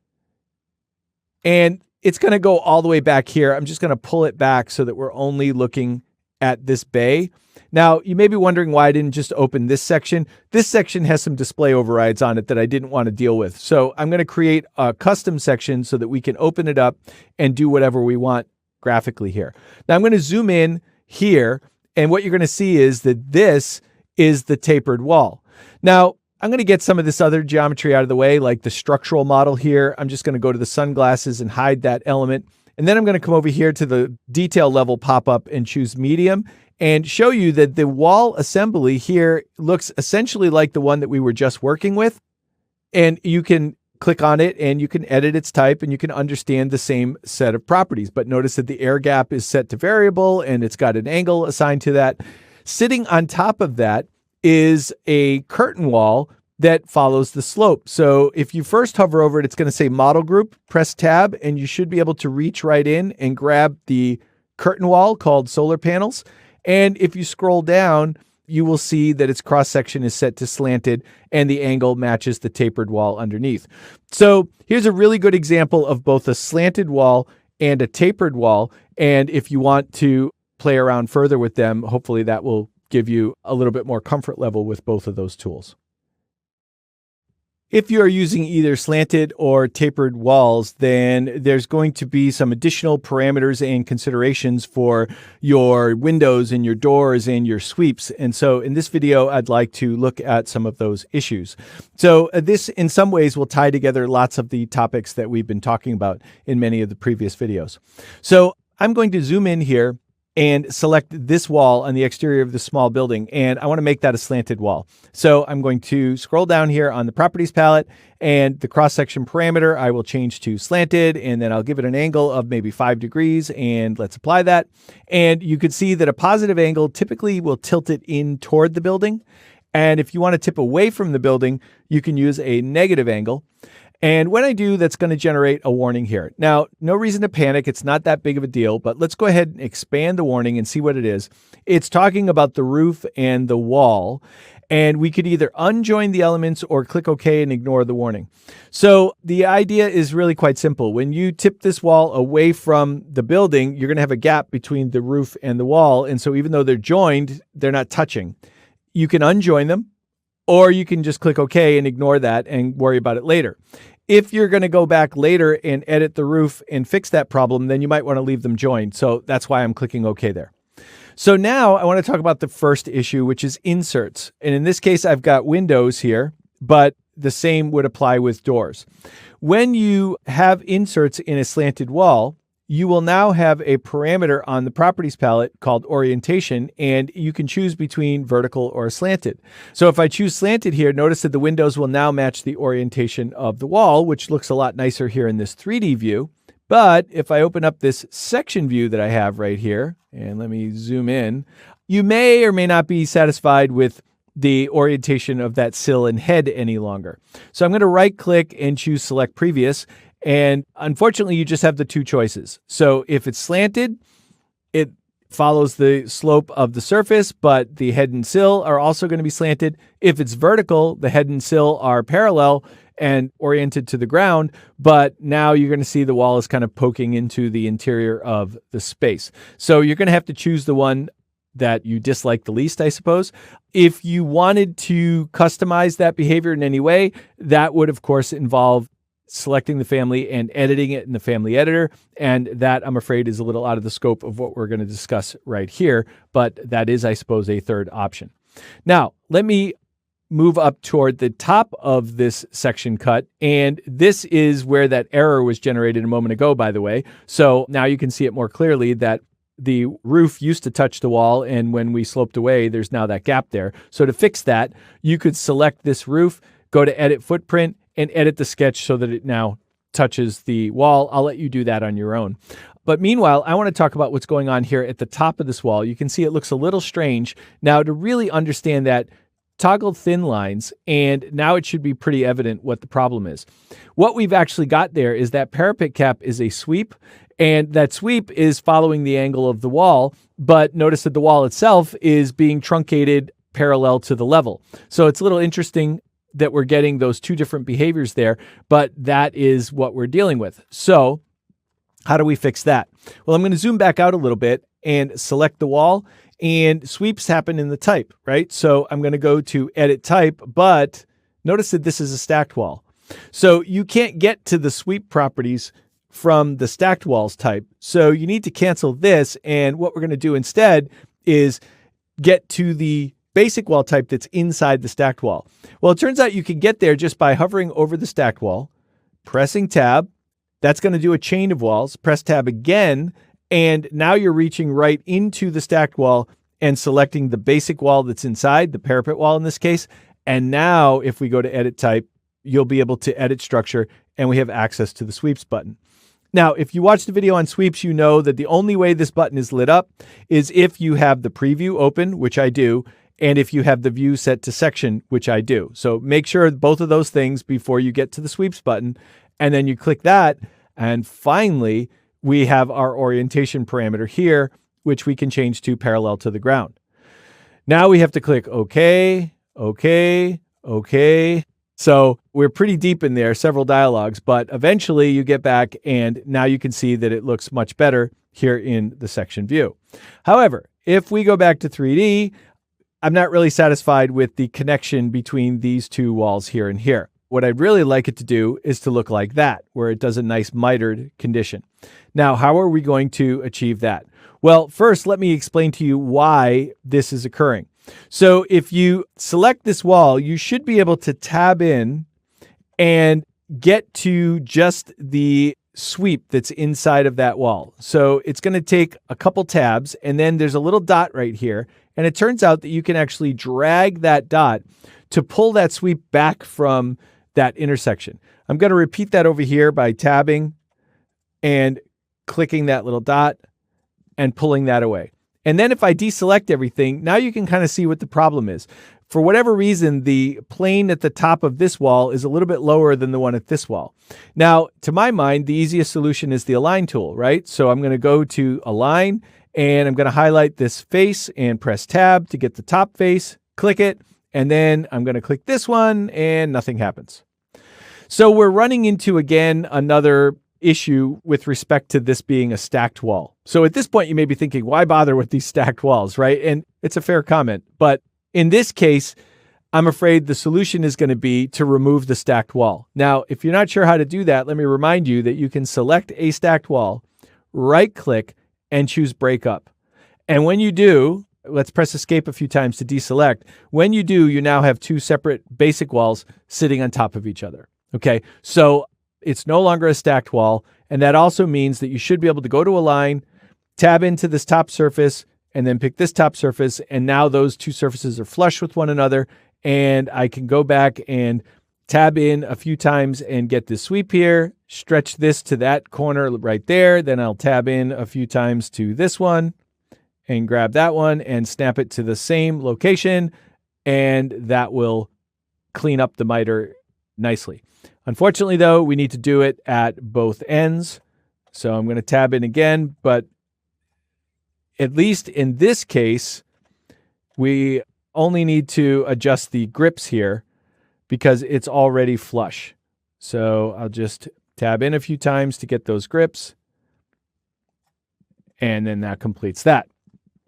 and it's going to go all the way back here. I'm just going to pull it back so that we're only looking at this bay. Now, you may be wondering why I didn't just open this section. This section has some display overrides on it that I didn't want to deal with. So I'm going to create a custom section so that we can open it up and do whatever we want graphically here. Now I'm going to zoom in here, and what you're going to see is that this is the tapered wall. Now, I'm going to get some of this other geometry out of the way, like the structural model here. I'm just going to go to the sunglasses and hide that element. And then I'm going to come over here to the detail level pop-up and choose medium and show you that the wall assembly here looks essentially like the one that we were just working with. And you can click on it and you can edit its type and you can understand the same set of properties. But notice that the air gap is set to variable and it's got an angle assigned to that. Sitting on top of that is a curtain wall that follows the slope. So if you first hover over it, it's going to say model group, press tab, and you should be able to reach right in and grab the curtain wall called solar panels. And if you scroll down, you will see that its cross section is set to slanted and the angle matches the tapered wall underneath. So here's a really good example of both a slanted wall and a tapered wall. And if you want to play around further with them, hopefully that will give you a little bit more comfort level with both of those tools. If you are using either slanted or tapered walls, then there's going to be some additional parameters and considerations for your windows and your doors and your sweeps. And so in this video, I'd like to look at some of those issues. So this in some ways will tie together lots of the topics that we've been talking about in many of the previous videos. So I'm going to zoom in here and select this wall on the exterior of the small building. And I want to make that a slanted wall. So I'm going to scroll down here on the properties palette, and the cross-section parameter I will change to slanted, and then I'll give it an angle of maybe 5 degrees, and let's apply that. And you can see that a positive angle typically will tilt it in toward the building. And if you want to tip away from the building, you can use a negative angle. And when I do, that's going to generate a warning here. Now, no reason to panic. It's not that big of a deal, but let's go ahead and expand the warning and see what it is. It's talking about the roof and the wall, and we could either unjoin the elements or click OK and ignore the warning. So the idea is really quite simple. When you tip this wall away from the building, you're going to have a gap between the roof and the wall. And so even though they're joined, they're not touching. You can unjoin them, or you can just click OK and ignore that and worry about it later. If you're going to go back later and edit the roof and fix that problem, then you might want to leave them joined. So that's why I'm clicking OK there. So now I want to talk about the first issue, which is inserts. And in this case, I've got windows here, but the same would apply with doors. When you have inserts in a slanted wall, you will now have a parameter on the properties palette called orientation, and you can choose between vertical or slanted. So if I choose slanted here, notice that the windows will now match the orientation of the wall, which looks a lot nicer here in this 3D view. But if I open up this section view that I have right here, and let me zoom in, you may or may not be satisfied with the orientation of that sill and head any longer. So I'm going to right click and choose select previous. And unfortunately, you just have the two choices. So if it's slanted, it follows the slope of the surface, but the head and sill are also going to be slanted. If it's vertical, the head and sill are parallel and oriented to the ground, but now you're going to see the wall is kind of poking into the interior of the space. So you're going to have to choose the one that you dislike the least, I suppose. If you wanted to customize that behavior in any way, that would, of course, involve selecting the family and editing it in the family editor. And that, I'm afraid, is a little out of the scope of what we're going to discuss right here. But that is, I suppose, a third option. Now, let me move up toward the top of this section cut. And this is where that error was generated a moment ago, by the way. So now you can see it more clearly that the roof used to touch the wall, and when we sloped away, there's now that gap there. So to fix that, you could select this roof, go to Edit Footprint, and edit the sketch so that it now touches the wall. I'll let you do that on your own. But meanwhile, I want to talk about what's going on here at the top of this wall. You can see it looks a little strange. Now, to really understand that, toggle thin lines, and now it should be pretty evident what the problem is. What we've actually got there is that parapet cap is a sweep, and that sweep is following the angle of the wall, but notice that the wall itself is being truncated parallel to the level. So it's a little interesting that we're getting those two different behaviors there, but that is what we're dealing with. So how do we fix that? Well, I'm going to zoom back out a little bit and select the wall, and sweeps happen in the type, right? So I'm going to go to edit type, but notice that this is a stacked wall. So you can't get to the sweep properties from the stacked walls type. So you need to cancel this. And what we're going to do instead is get to the basic wall type that's inside the stacked wall. Well, it turns out you can get there just by hovering over the stacked wall, pressing tab. That's going to do a chain of walls. Press tab again, and now you're reaching right into the stacked wall and selecting the basic wall that's inside, the parapet wall in this case. And now if we go to edit type, you'll be able to edit structure, and we have access to the sweeps button. Now, if you watch the video on sweeps, you know that the only way this button is lit up is if you have the preview open, which I do, and if you have the view set to section, which I do. So make sure both of those things before you get to the sweeps button, and then you click that. And finally, we have our orientation parameter here, which we can change to parallel to the ground. Now we have to click OK, OK, OK. So we're pretty deep in there, several dialogues, but eventually you get back and now you can see that it looks much better here in the section view. However, if we go back to 3D, I'm not really satisfied with the connection between these two walls here and here. What I'd really like it to do is to look like that, where it does a nice mitered condition. Now, how are we going to achieve that? Well, first, let me explain to you why this is occurring. So if you select this wall, you should be able to tab in and get to just the sweep that's inside of that wall. So it's going to take a couple tabs, and then there's a little dot right here. And it turns out that you can actually drag that dot to pull that sweep back from that intersection. I'm going to repeat that over here by tabbing and clicking that little dot and pulling that away. And then if I deselect everything, now you can kind of see what the problem is. For whatever reason, the plane at the top of this wall is a little bit lower than the one at this wall. Now, to my mind, the easiest solution is the Align tool, right? So I'm going to go to Align, and I'm going to highlight this face and press Tab to get the top face, click it, and then I'm going to click this one, and nothing happens. So we're running into, again, another issue with respect to this being a stacked wall. So at this point, you may be thinking, why bother with these stacked walls, right? And it's a fair comment. But in this case, I'm afraid the solution is going to be to remove the stacked wall. Now, if you're not sure how to do that, let me remind you that you can select a stacked wall, right-click, and choose Break Up. And when you do, let's press Escape a few times to deselect. When you do, you now have two separate basic walls sitting on top of each other. Okay, so it's no longer a stacked wall, and that also means that you should be able to go to Align, tab into this top surface, and then pick this top surface, and now those two surfaces are flush with one another, and I can go back and tab in a few times and get this sweep here, stretch this to that corner right there, then I'll tab in a few times to this one, and grab that one, and snap it to the same location, and that will clean up the miter nicely. Unfortunately, though, we need to do it at both ends. So I'm going to tab in again, but at least in this case, we only need to adjust the grips here because it's already flush. So I'll just tab in a few times to get those grips, and then that completes that.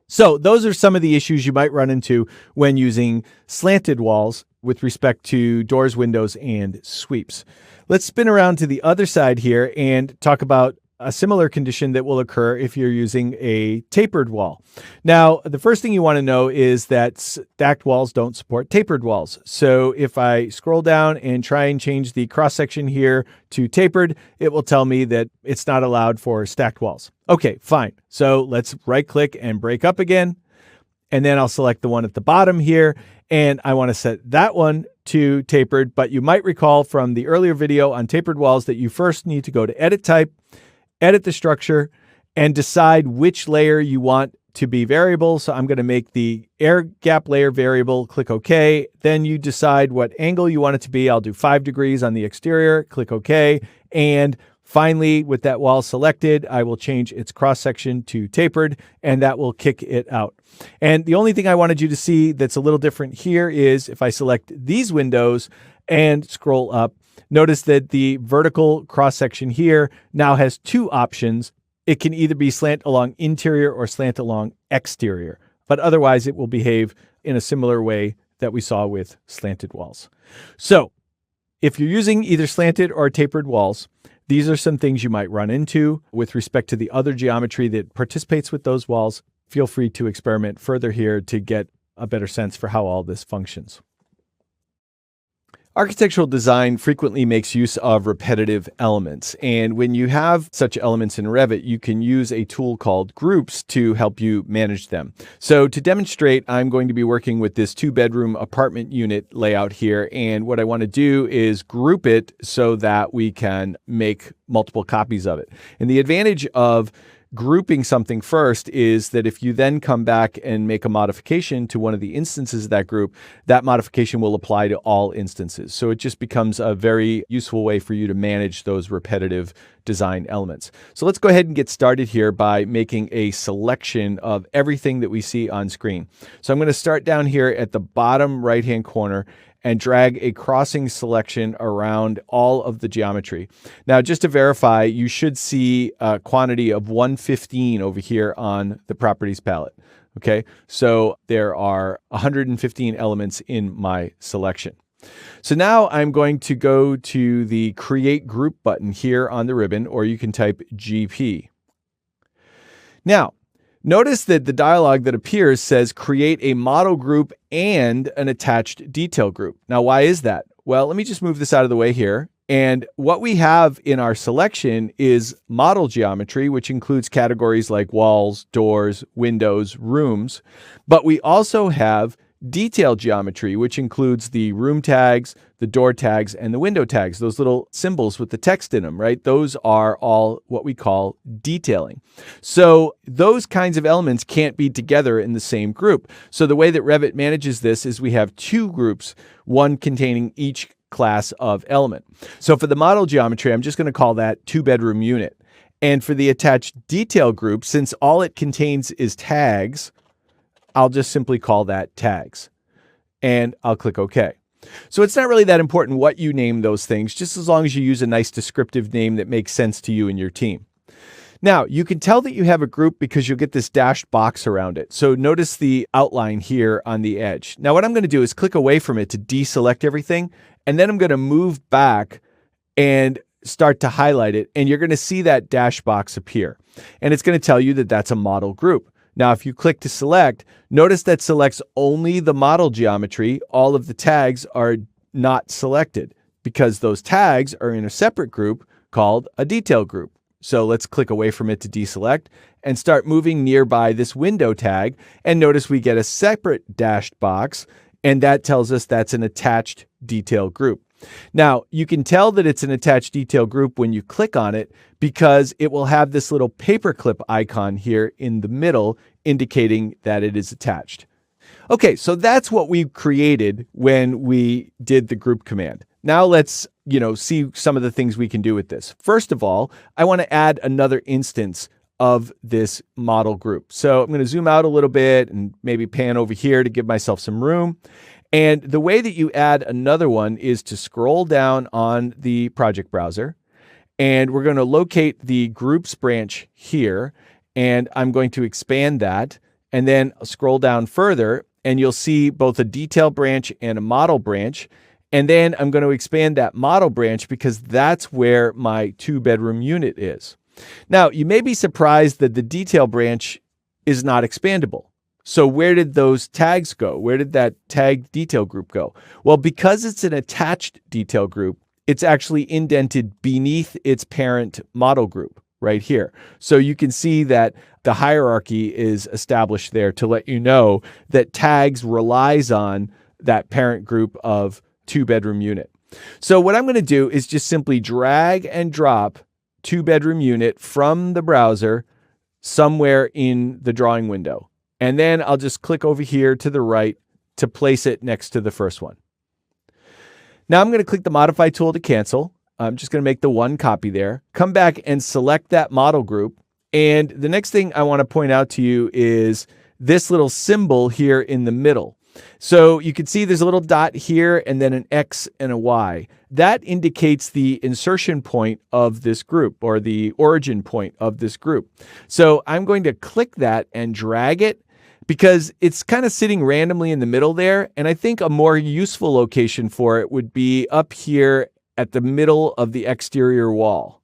So those are some of the issues you might run into when using slanted walls with respect to doors, windows, and sweeps. Let's spin around to the other side here and talk about a similar condition that will occur if you're using a tapered wall. Now, the first thing you want to know is that stacked walls don't support tapered walls. So if I scroll down and try and change the cross-section here to tapered, it will tell me that it's not allowed for stacked walls. Okay, fine. So let's right-click and break up again. And then I'll select the one at the bottom here. And I want to set that one to tapered. But you might recall from the earlier video on tapered walls that you first need to go to Edit Type, edit the structure, and decide which layer you want to be variable. So I'm going to make the air gap layer variable, click OK. Then you decide what angle you want it to be. I'll do 5 degrees on the exterior, click OK. And finally, with that wall selected, I will change its cross-section to tapered, and that will kick it out. And the only thing I wanted you to see that's a little different here is if I select these windows and scroll up, notice that the vertical cross-section here now has two options. It can either be slant along interior or slant along exterior, but otherwise it will behave in a similar way that we saw with slanted walls. So if you're using either slanted or tapered walls, these are some things you might run into with respect to the other geometry that participates with those walls. Feel free to experiment further here to get a better sense for how all this functions. Architectural design frequently makes use of repetitive elements. And when you have such elements in Revit, you can use a tool called groups to help you manage them. So to demonstrate, I'm going to be working with this 2-bedroom apartment unit layout here. And what I want to do is group it so that we can make multiple copies of it. And the advantage of grouping something first is that if you then come back and make a modification to one of the instances of that group, that modification will apply to all instances. So it just becomes a very useful way for you to manage those repetitive design elements. So let's go ahead and get started here by making a selection of everything that we see on screen. So I'm going to start down here at the bottom right-hand corner and drag a crossing selection around all of the geometry. Now, just to verify, you should see a quantity of 115 over here on the properties palette. Okay, so there are 115 elements in my selection. So now I'm going to go to the Create Group button here on the ribbon, or you can type GP. Now, notice that the dialog that appears says create a model group and an attached detail group. Now, why is that? Well, let me just move this out of the way here. And what we have in our selection is model geometry, which includes categories like walls, doors, windows, rooms. But we also have detail geometry, which includes the room tags, the door tags, and the window tags, those little symbols with the text in them, right? Those are all what we call detailing. So those kinds of elements can't be together in the same group. So the way that Revit manages this is we have two groups, one containing each class of element. So for the model geometry, I'm just going to call that 2-bedroom unit. And for the attached detail group, since all it contains is tags, I'll just simply call that tags, and I'll click OK. So it's not really that important what you name those things, just as long as you use a nice descriptive name that makes sense to you and your team. Now, you can tell that you have a group because you'll get this dashed box around it. So notice the outline here on the edge. Now, what I'm going to do is click away from it to deselect everything, and then I'm going to move back and start to highlight it, and you're going to see that dash box appear. And it's going to tell you that that's a model group. Now, if you click to select, notice that selects only the model geometry. All of the tags are not selected because those tags are in a separate group called a detail group. So let's click away from it to deselect and start moving nearby this window tag. And notice we get a separate dashed box, and that tells us that's an attached detail group. Now, you can tell that it's an attached detail group when you click on it because it will have this little paperclip icon here in the middle indicating that it is attached. Okay, so that's what we created when we did the group command. Now let's, see some of the things we can do with this. First of all, I want to add another instance of this model group. So I'm going to zoom out a little bit and maybe pan over here to give myself some room. And the way that you add another one is to scroll down on the project browser, and we're going to locate the groups branch here, and I'm going to expand that, and then scroll down further, and you'll see both a detail branch and a model branch. And then I'm going to expand that model branch because that's where my 2-bedroom unit is. Now, you may be surprised that the detail branch is not expandable. So where did those tags go? Where did that tag detail group go? Well, because it's an attached detail group, it's actually indented beneath its parent model group right here. So you can see that the hierarchy is established there to let you know that tags relies on that parent group of 2-bedroom unit. So what I'm going to do is just simply drag and drop 2-bedroom unit from the browser somewhere in the drawing window. And then I'll just click over here to the right to place it next to the first one. Now I'm going to click the Modify tool to cancel. I'm just going to make the one copy there. Come back and select that model group. And the next thing I want to point out to you is this little symbol here in the middle. So you can see there's a little dot here and then an X and a Y. That indicates the insertion point of this group, or the origin point of this group. So I'm going to click that and drag it because it's kind of sitting randomly in the middle there. And I think a more useful location for it would be up here at the middle of the exterior wall.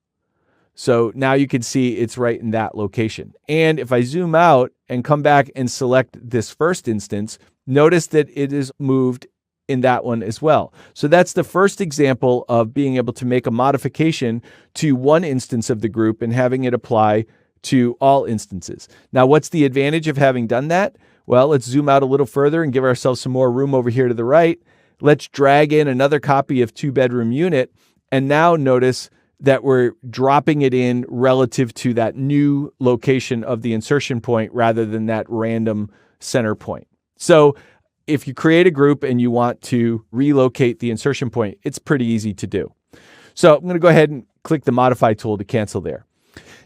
So now you can see it's right in that location. And if I zoom out and come back and select this first instance, notice that it is moved in that one as well. So that's the first example of being able to make a modification to one instance of the group and having it apply to all instances. Now, what's the advantage of having done that? Well, let's zoom out a little further and give ourselves some more room over here to the right. Let's drag in another copy of 2-bedroom unit. And now notice that we're dropping it in relative to that new location of the insertion point rather than that random center point. So if you create a group and you want to relocate the insertion point, it's pretty easy to do. So I'm going to go ahead and click the Modify tool to cancel there.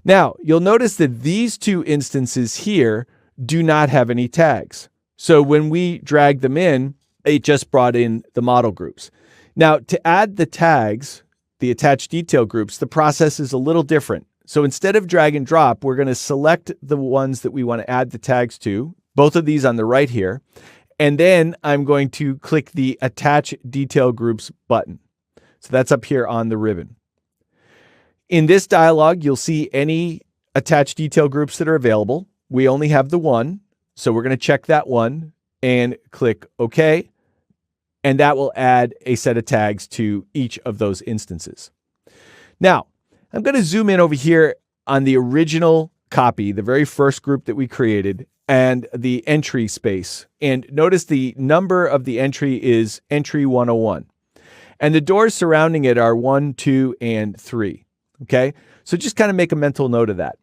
Now, you'll notice that these two instances here do not have any tags. So when we drag them in, it just brought in the model groups. Now, to add the tags, the attached detail groups, the process is a little different. So instead of drag and drop, we're going to select the ones that we want to add the tags to, both of these on the right here. And then I'm going to click the Attach Detail Groups button. So that's up here on the ribbon. In this dialog, you'll see any attached detail groups that are available. We only have the one, so we're going to check that one and click OK. And that will add a set of tags to each of those instances. Now, I'm going to zoom in over here on the original copy, the very first group that we created, and the entry space. And notice the number of the entry is entry 101. And the doors surrounding it are 1, 2, and 3. Okay, so just kind of make a mental note of that.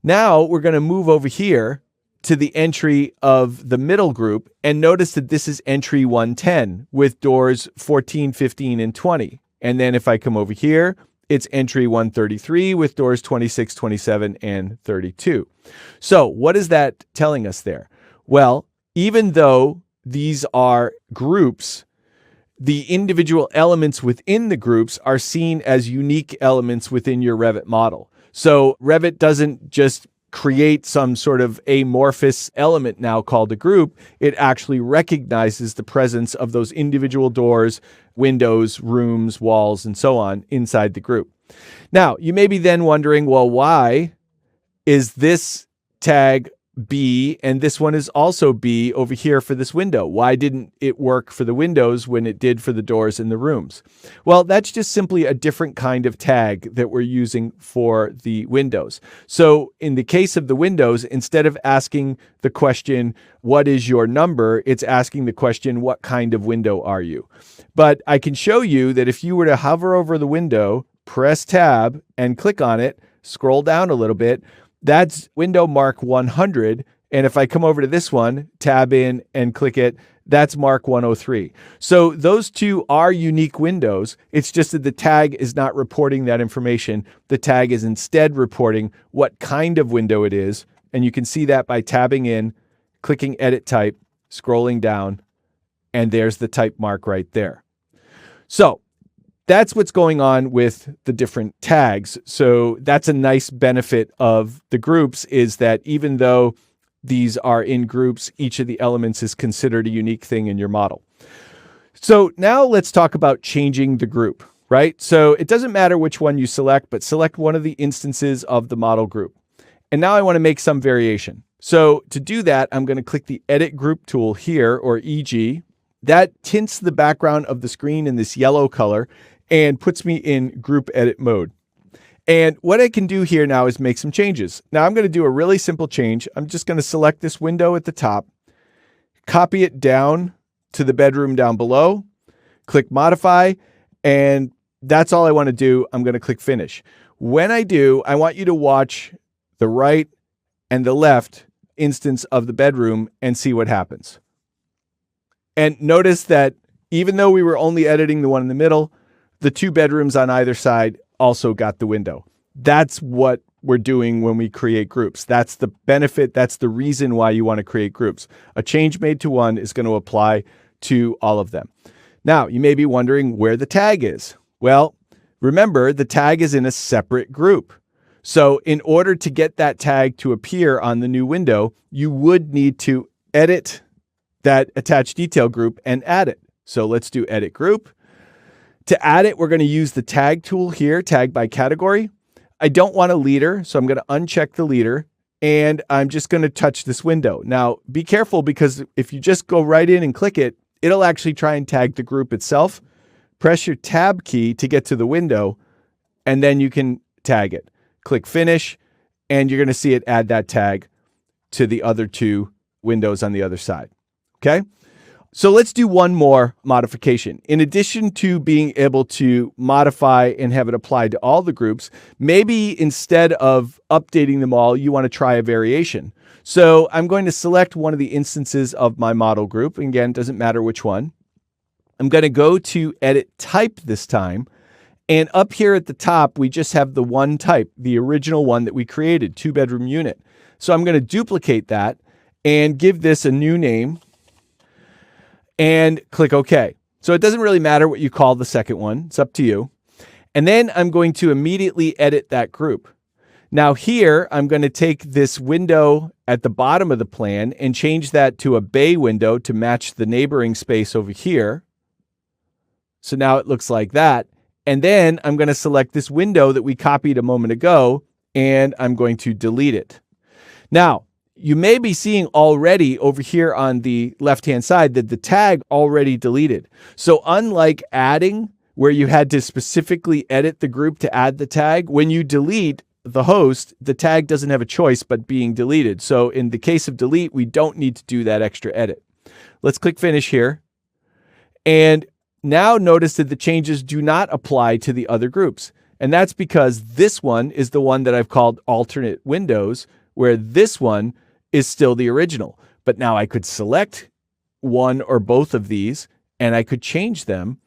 Now we're going to move over here to the entry of the middle group, and notice that this is entry 110 with doors 14, 15, and 20. And then if I come over here, it's entry 133 with doors 26, 27, and 32. So what is that telling us there? Well, even though these are groups, the individual elements within the groups are seen as unique elements within your Revit model. So Revit doesn't just create some sort of amorphous element now called a group. It actually recognizes the presence of those individual doors, windows, rooms, walls, and so on inside the group. Now, you may be then wondering, well, why is this tag B and this one is also B over here for this window? Why didn't it work for the windows when it did for the doors and the rooms? Well, that's just simply a different kind of tag that we're using for the windows. So in the case of the windows, instead of asking the question, what is your number? It's asking the question, what kind of window are you? But I can show you that if you were to hover over the window, press tab and click on it, scroll down a little bit, that's window mark 100. And if I come over to this one, tab in and click it, that's mark 103. So those two are unique windows. It's just that the tag is not reporting that information. The tag is instead reporting what kind of window it is. And you can see that by tabbing in, clicking edit type, scrolling down, and there's the type mark right there. So that's what's going on with the different tags. So that's a nice benefit of the groups, is that even though these are in groups, each of the elements is considered a unique thing in your model. So now let's talk about changing the group, right? So it doesn't matter which one you select, but select one of the instances of the model group. And now I want to make some variation. So to do that, I'm going to click the Edit Group tool here, or EG. That tints the background of the screen in this yellow color and puts me in group edit mode. And what I can do here now is make some changes. Now I'm going to do a really simple change. I'm just going to select this window at the top, copy it down to the bedroom down below, click modify, and that's all I want to do. I'm going to click finish. When I do, I want you to watch the right and the left instance of the bedroom and see what happens. And notice that even though we were only editing the one in the middle, the two bedrooms on either side also got the window. That's what we're doing when we create groups. That's the benefit. That's the reason why you want to create groups. A change made to one is going to apply to all of them. Now, you may be wondering where the tag is. Well, remember, the tag is in a separate group. So in order to get that tag to appear on the new window, you would need to edit that attached detail group and add it. So let's do edit group. To add it, we're going to use the tag tool here, tag by category. I don't want a leader, so I'm going to uncheck the leader, and I'm just going to touch this window. Now, be careful, because if you just go right in and click it, it'll actually try and tag the group itself. Press your tab key to get to the window, and then you can tag it. Click finish, and you're going to see it add that tag to the other two windows on the other side. Okay? So let's do one more modification. In addition to being able to modify and have it applied to all the groups, maybe instead of updating them all, you want to try a variation. So I'm going to select one of the instances of my model group. Again, it doesn't matter which one. I'm going to go to Edit Type this time. And up here at the top, we just have the one type, the original one that we created, 2-bedroom unit. So I'm going to duplicate that and give this a new name and click OK. So it doesn't really matter what you call the second one. It's up to you. And then I'm going to immediately edit that group. Now here, I'm going to take this window at the bottom of the plan and change that to a bay window to match the neighboring space over here. So now it looks like that. And then I'm going to select this window that we copied a moment ago, and I'm going to delete it. Now, you may be seeing already over here on the left-hand side that the tag already deleted. So unlike adding, where you had to specifically edit the group to add the tag, when you delete the host, the tag doesn't have a choice but being deleted. So in the case of delete, we don't need to do that extra edit. Let's click Finish here. And now notice that the changes do not apply to the other groups. And that's because this one is the one that I've called alternate windows, where this one is still the original. But now I could select one or both of these, and I could change them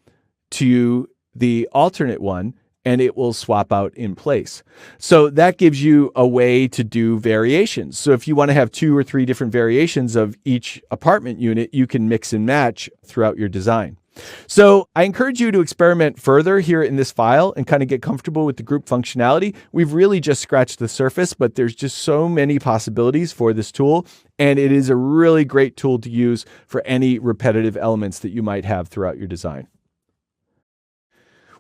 to the alternate one, and it will swap out in place. So that gives you a way to do variations. So if you want to have 2 or 3 different variations of each apartment unit, you can mix and match throughout your design. So I encourage you to experiment further here in this file and kind of get comfortable with the group functionality. We've really just scratched the surface, but there's just so many possibilities for this tool. And it is a really great tool to use for any repetitive elements that you might have throughout your design.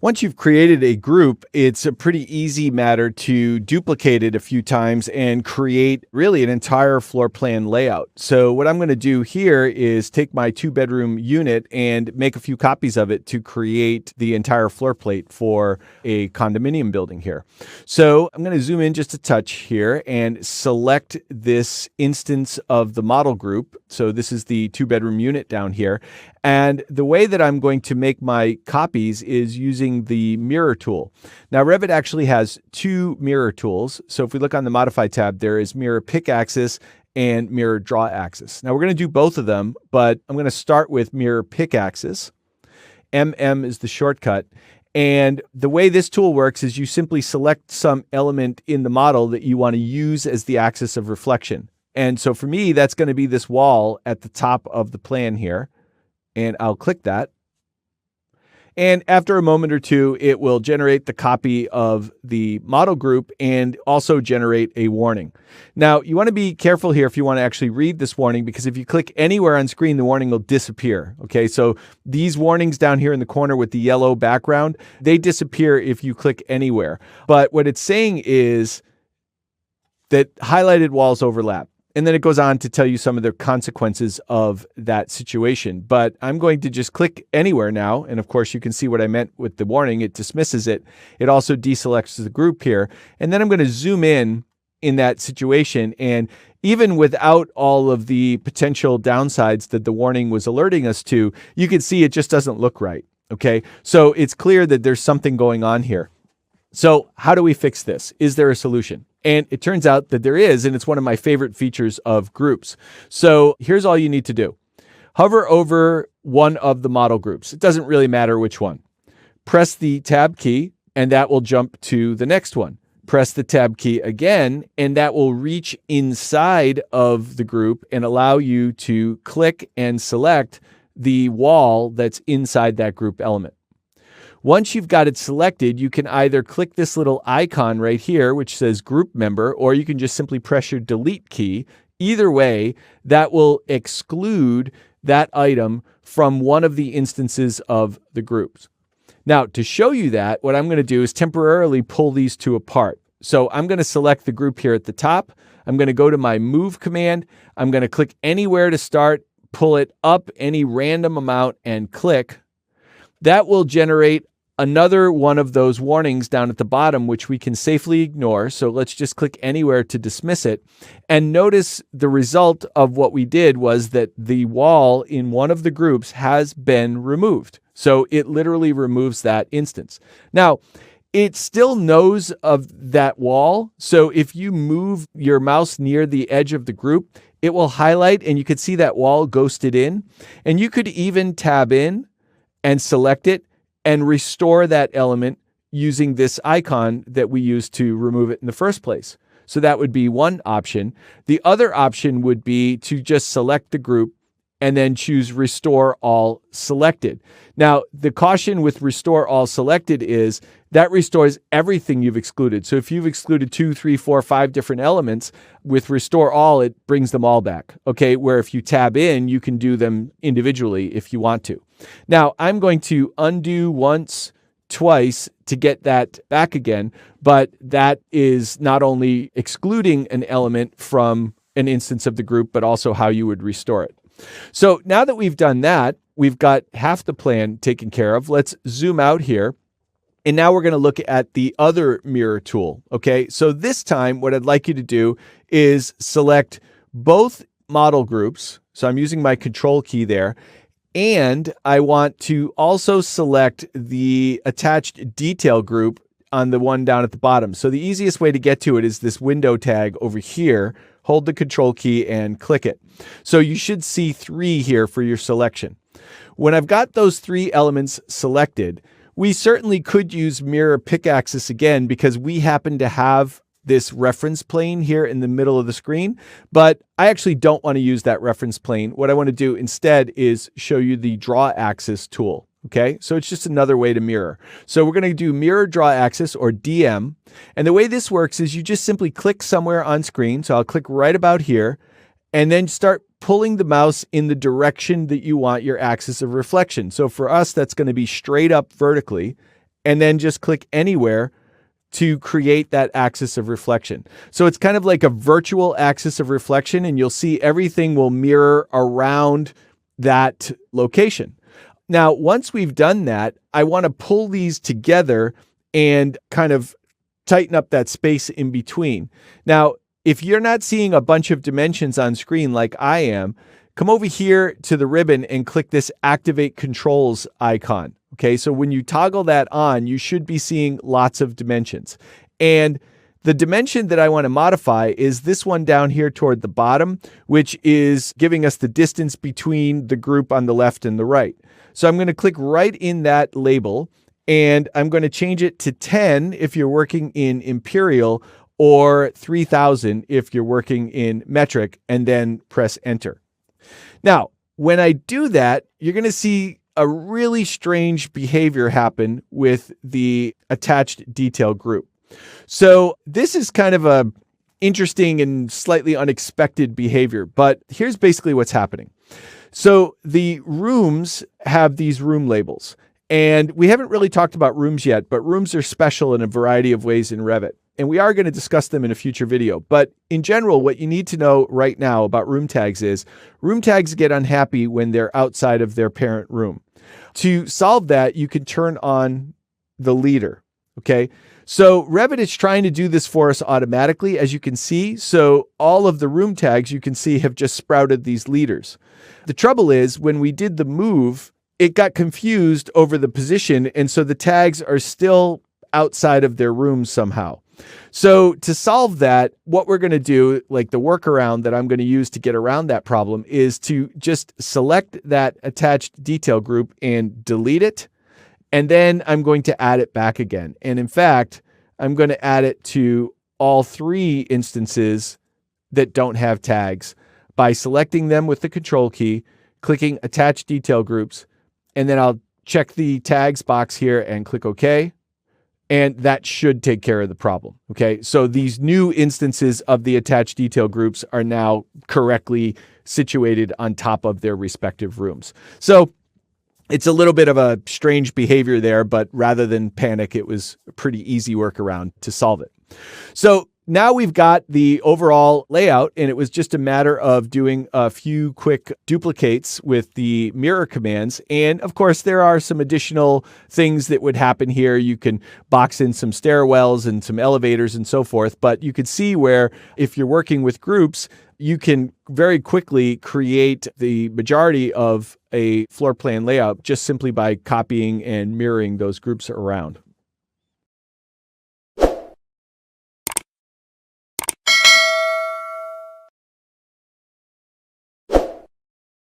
Once you've created a group, it's a pretty easy matter to duplicate it a few times and create really an entire floor plan layout. So what I'm going to do here is take my 2-bedroom unit and make a few copies of it to create the entire floor plate for a condominium building here. So I'm going to zoom in just a touch here and select this instance of the model group. So this is the 2-bedroom unit down here. And the way that I'm going to make my copies is using the mirror tool. Now, Revit actually has 2 mirror tools. So if we look on the Modify tab, there is Mirror Pick Axis and Mirror Draw Axis. Now, we're going to do both of them, but I'm going to start with Mirror Pick Axis. MM is the shortcut. And the way this tool works is you simply select some element in the model that you want to use as the axis of reflection. And so for me, that's going to be this wall at the top of the plan here. And I'll click that. And after a moment or two, it will generate the copy of the model group and also generate a warning. Now, you want to be careful here if you want to actually read this warning, because if you click anywhere on screen, the warning will disappear. Okay, so these warnings down here in the corner with the yellow background, they disappear if you click anywhere. But what it's saying is that highlighted walls overlap. And then it goes on to tell you some of the consequences of that situation. But I'm going to just click anywhere now. And of course, you can see what I meant with the warning. It dismisses it. It also deselects the group here. And then I'm going to zoom in that situation. And even without all of the potential downsides that the warning was alerting us to, you can see it just doesn't look right. Okay, so it's clear that there's something going on here. So how do we fix this? Is there a solution? And it turns out that there is, and it's one of my favorite features of groups. So here's all you need to do. Hover over one of the model groups. It doesn't really matter which one. Press the Tab key, and that will jump to the next one. Press the Tab key again, and that will reach inside of the group and allow you to click and select the wall that's inside that group element. Once you've got it selected, you can either click this little icon right here, which says group member, or you can just simply press your delete key. Either way, that will exclude that item from one of the instances of the groups. Now, to show you that, what I'm going to do is temporarily pull these two apart. So I'm going to select the group here at the top. I'm going to go to my move command. I'm going to click anywhere to start, pull it up any random amount and click. That will generate another one of those warnings down at the bottom, which we can safely ignore. So let's just click anywhere to dismiss it. And notice the result of what we did was that the wall in one of the groups has been removed. So it literally removes that instance. Now, it still knows of that wall. So if you move your mouse near the edge of the group, it will highlight and you could see that wall ghosted in. And you could even tab in and select it and restore that element using this icon that we used to remove it in the first place. So that would be one option. The other option would be to just select the group and then choose Restore All Selected. Now, the caution with Restore All Selected is that restores everything you've excluded. So if you've excluded 2, 3, 4, 5 different elements, with Restore All, it brings them all back. Okay, where if you tab in, you can do them individually if you want to. Now, I'm going to undo once, twice to get that back again, but that is not only excluding an element from an instance of the group, but also how you would restore it. So now that we've done that, we've got half the plan taken care of. Let's zoom out here. And now we're going to look at the other mirror tool. Okay, so this time what I'd like you to do is select both model groups. So I'm using my control key there. And I want to also select the attached detail group on the one down at the bottom. So the easiest way to get to it is this window tag over here. Hold the control key and click it. So you should see 3 here for your selection. When I've got those 3 elements selected, we certainly could use mirror pick axis again because we happen to have this reference plane here in the middle of the screen, but I actually don't want to use that reference plane. What I want to do instead is show you the draw axis tool. Okay, so it's just another way to mirror. So we're going to do mirror draw axis or DM. And the way this works is you just simply click somewhere on screen. So I'll click right about here and then start pulling the mouse in the direction that you want your axis of reflection. So for us, that's going to be straight up vertically, and then just click anywhere to create that axis of reflection. So it's kind of like a virtual axis of reflection, and you'll see everything will mirror around that location. Now, once we've done that, I want to pull these together and kind of tighten up that space in between. Now, if you're not seeing a bunch of dimensions on screen like I am, come over here to the ribbon and click this Activate Controls icon. Okay, so when you toggle that on, you should be seeing lots of dimensions. And the dimension that I want to modify is this one down here toward the bottom, which is giving us the distance between the group on the left and the right. So I'm going to click right in that label, and I'm going to change it to 10 if you're working in imperial, or 3000 if you're working in metric, and then press enter. Now, when I do that, you're going to see a really strange behavior happen with the attached detail group. So this is kind of a interesting and slightly unexpected behavior, but here's basically what's happening. So the rooms have these room labels, and we haven't really talked about rooms yet, but rooms are special in a variety of ways in Revit. And we are going to discuss them in a future video. But in general, what you need to know right now about room tags is room tags get unhappy when they're outside of their parent room. To solve that, you can turn on the leader. Okay. So Revit is trying to do this for us automatically, as you can see. So all of the room tags you can see have just sprouted these leaders. The trouble is when we did the move, it got confused over the position. And so the tags are still outside of their rooms somehow. So to solve that, what we're going to do, like the workaround that I'm going to use to get around that problem, is to just select that attached detail group and delete it. And then I'm going to add it back again. And in fact, I'm going to add it to all 3 instances that don't have tags by selecting them with the control key, clicking attach detail groups, and then I'll check the tags box here and click OK. And that should take care of the problem. Okay, so these new instances of the attached detail groups are now correctly situated on top of their respective rooms. So it's a little bit of a strange behavior there, but rather than panic, it was a pretty easy workaround to solve it. So now we've got the overall layout, and it was just a matter of doing a few quick duplicates with the mirror commands. And of course, there are some additional things that would happen here. You can box in some stairwells and some elevators and so forth. But you could see where if you're working with groups, you can very quickly create the majority of a floor plan layout just simply by copying and mirroring those groups around.